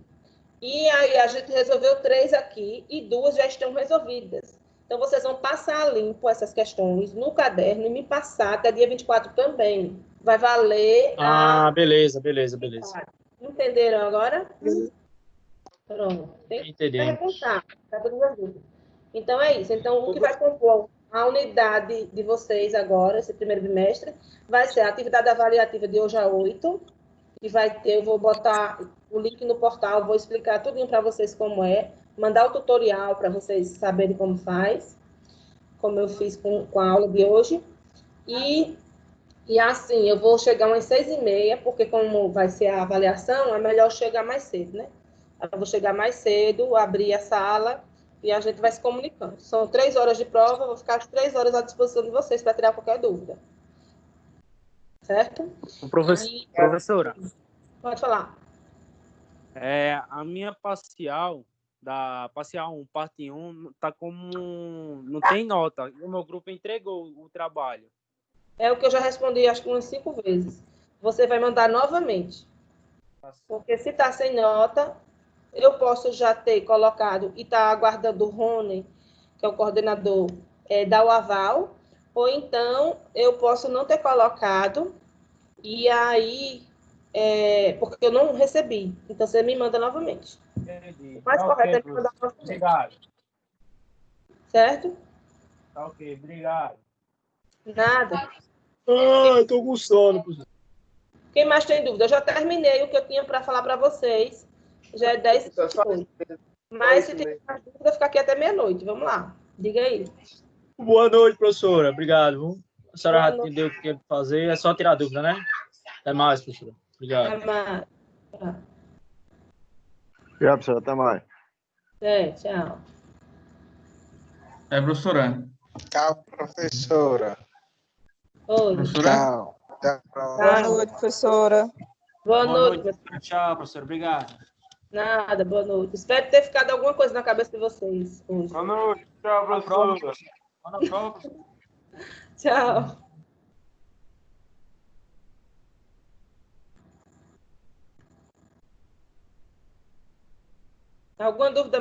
E aí a gente resolveu 3 aqui e 2 já estão resolvidas. Então, vocês vão passar limpo essas questões no caderno e me passar até dia 24 também. Vai valer beleza. Entenderam agora? Pronto. Tem que Entendemos. perguntar. Tá todas as dúvidas. Então, é isso. Então, o que vai compor a unidade de vocês agora, esse primeiro bimestre, vai ser a atividade avaliativa de hoje a 8, que vai ter, eu vou botar o link no portal, vou explicar tudinho para vocês como é, mandar o tutorial para vocês saberem como faz, como eu fiz com a aula de hoje. E assim, eu vou chegar umas 6h30, porque como vai ser a avaliação, é melhor chegar mais cedo, né? Eu vou chegar mais cedo, abrir a sala e a gente vai se comunicando. São 3 horas de prova, eu vou ficar 3 horas à disposição de vocês para tirar qualquer dúvida. Certo? Professora, pode falar. A minha parcial, da parcial 1, parte 1, tá como... não tem nota. O meu grupo entregou o trabalho. É o que eu já respondi, acho que umas 5 vezes. Você vai mandar novamente. Porque se está sem nota, eu posso já ter colocado e tá aguardando o Rony, que é o coordenador, dar o aval, ou então eu posso não ter colocado, e aí, porque eu não recebi. Então, você me manda novamente. Entendi. O mais correto é me mandar novamente. Obrigado. Certo? Tá ok, obrigado. Nada. Tô com sono, professor. Quem mais tem dúvida? Eu já terminei o que eu tinha para falar para vocês. Já é 10h52. Mas se tem mais dúvida, fica aqui até meia-noite. Vamos lá. Diga aí. Boa noite, professora. Obrigado. A senhora já entendeu o que tinha que fazer. É só tirar dúvida, né? Até mais, professora. Obrigado. Até mais. Tchau, professor. Até mais. Tchau. Professora. Tchau, professora. Oi. Tchau. Boa noite, professora. Boa noite. Tchau, professora. Obrigado. Nada, boa noite. Espero ter ficado alguma coisa na cabeça de vocês hoje. Boa noite. Tchau, professora. Boa noite. Tchau. Alguma dúvida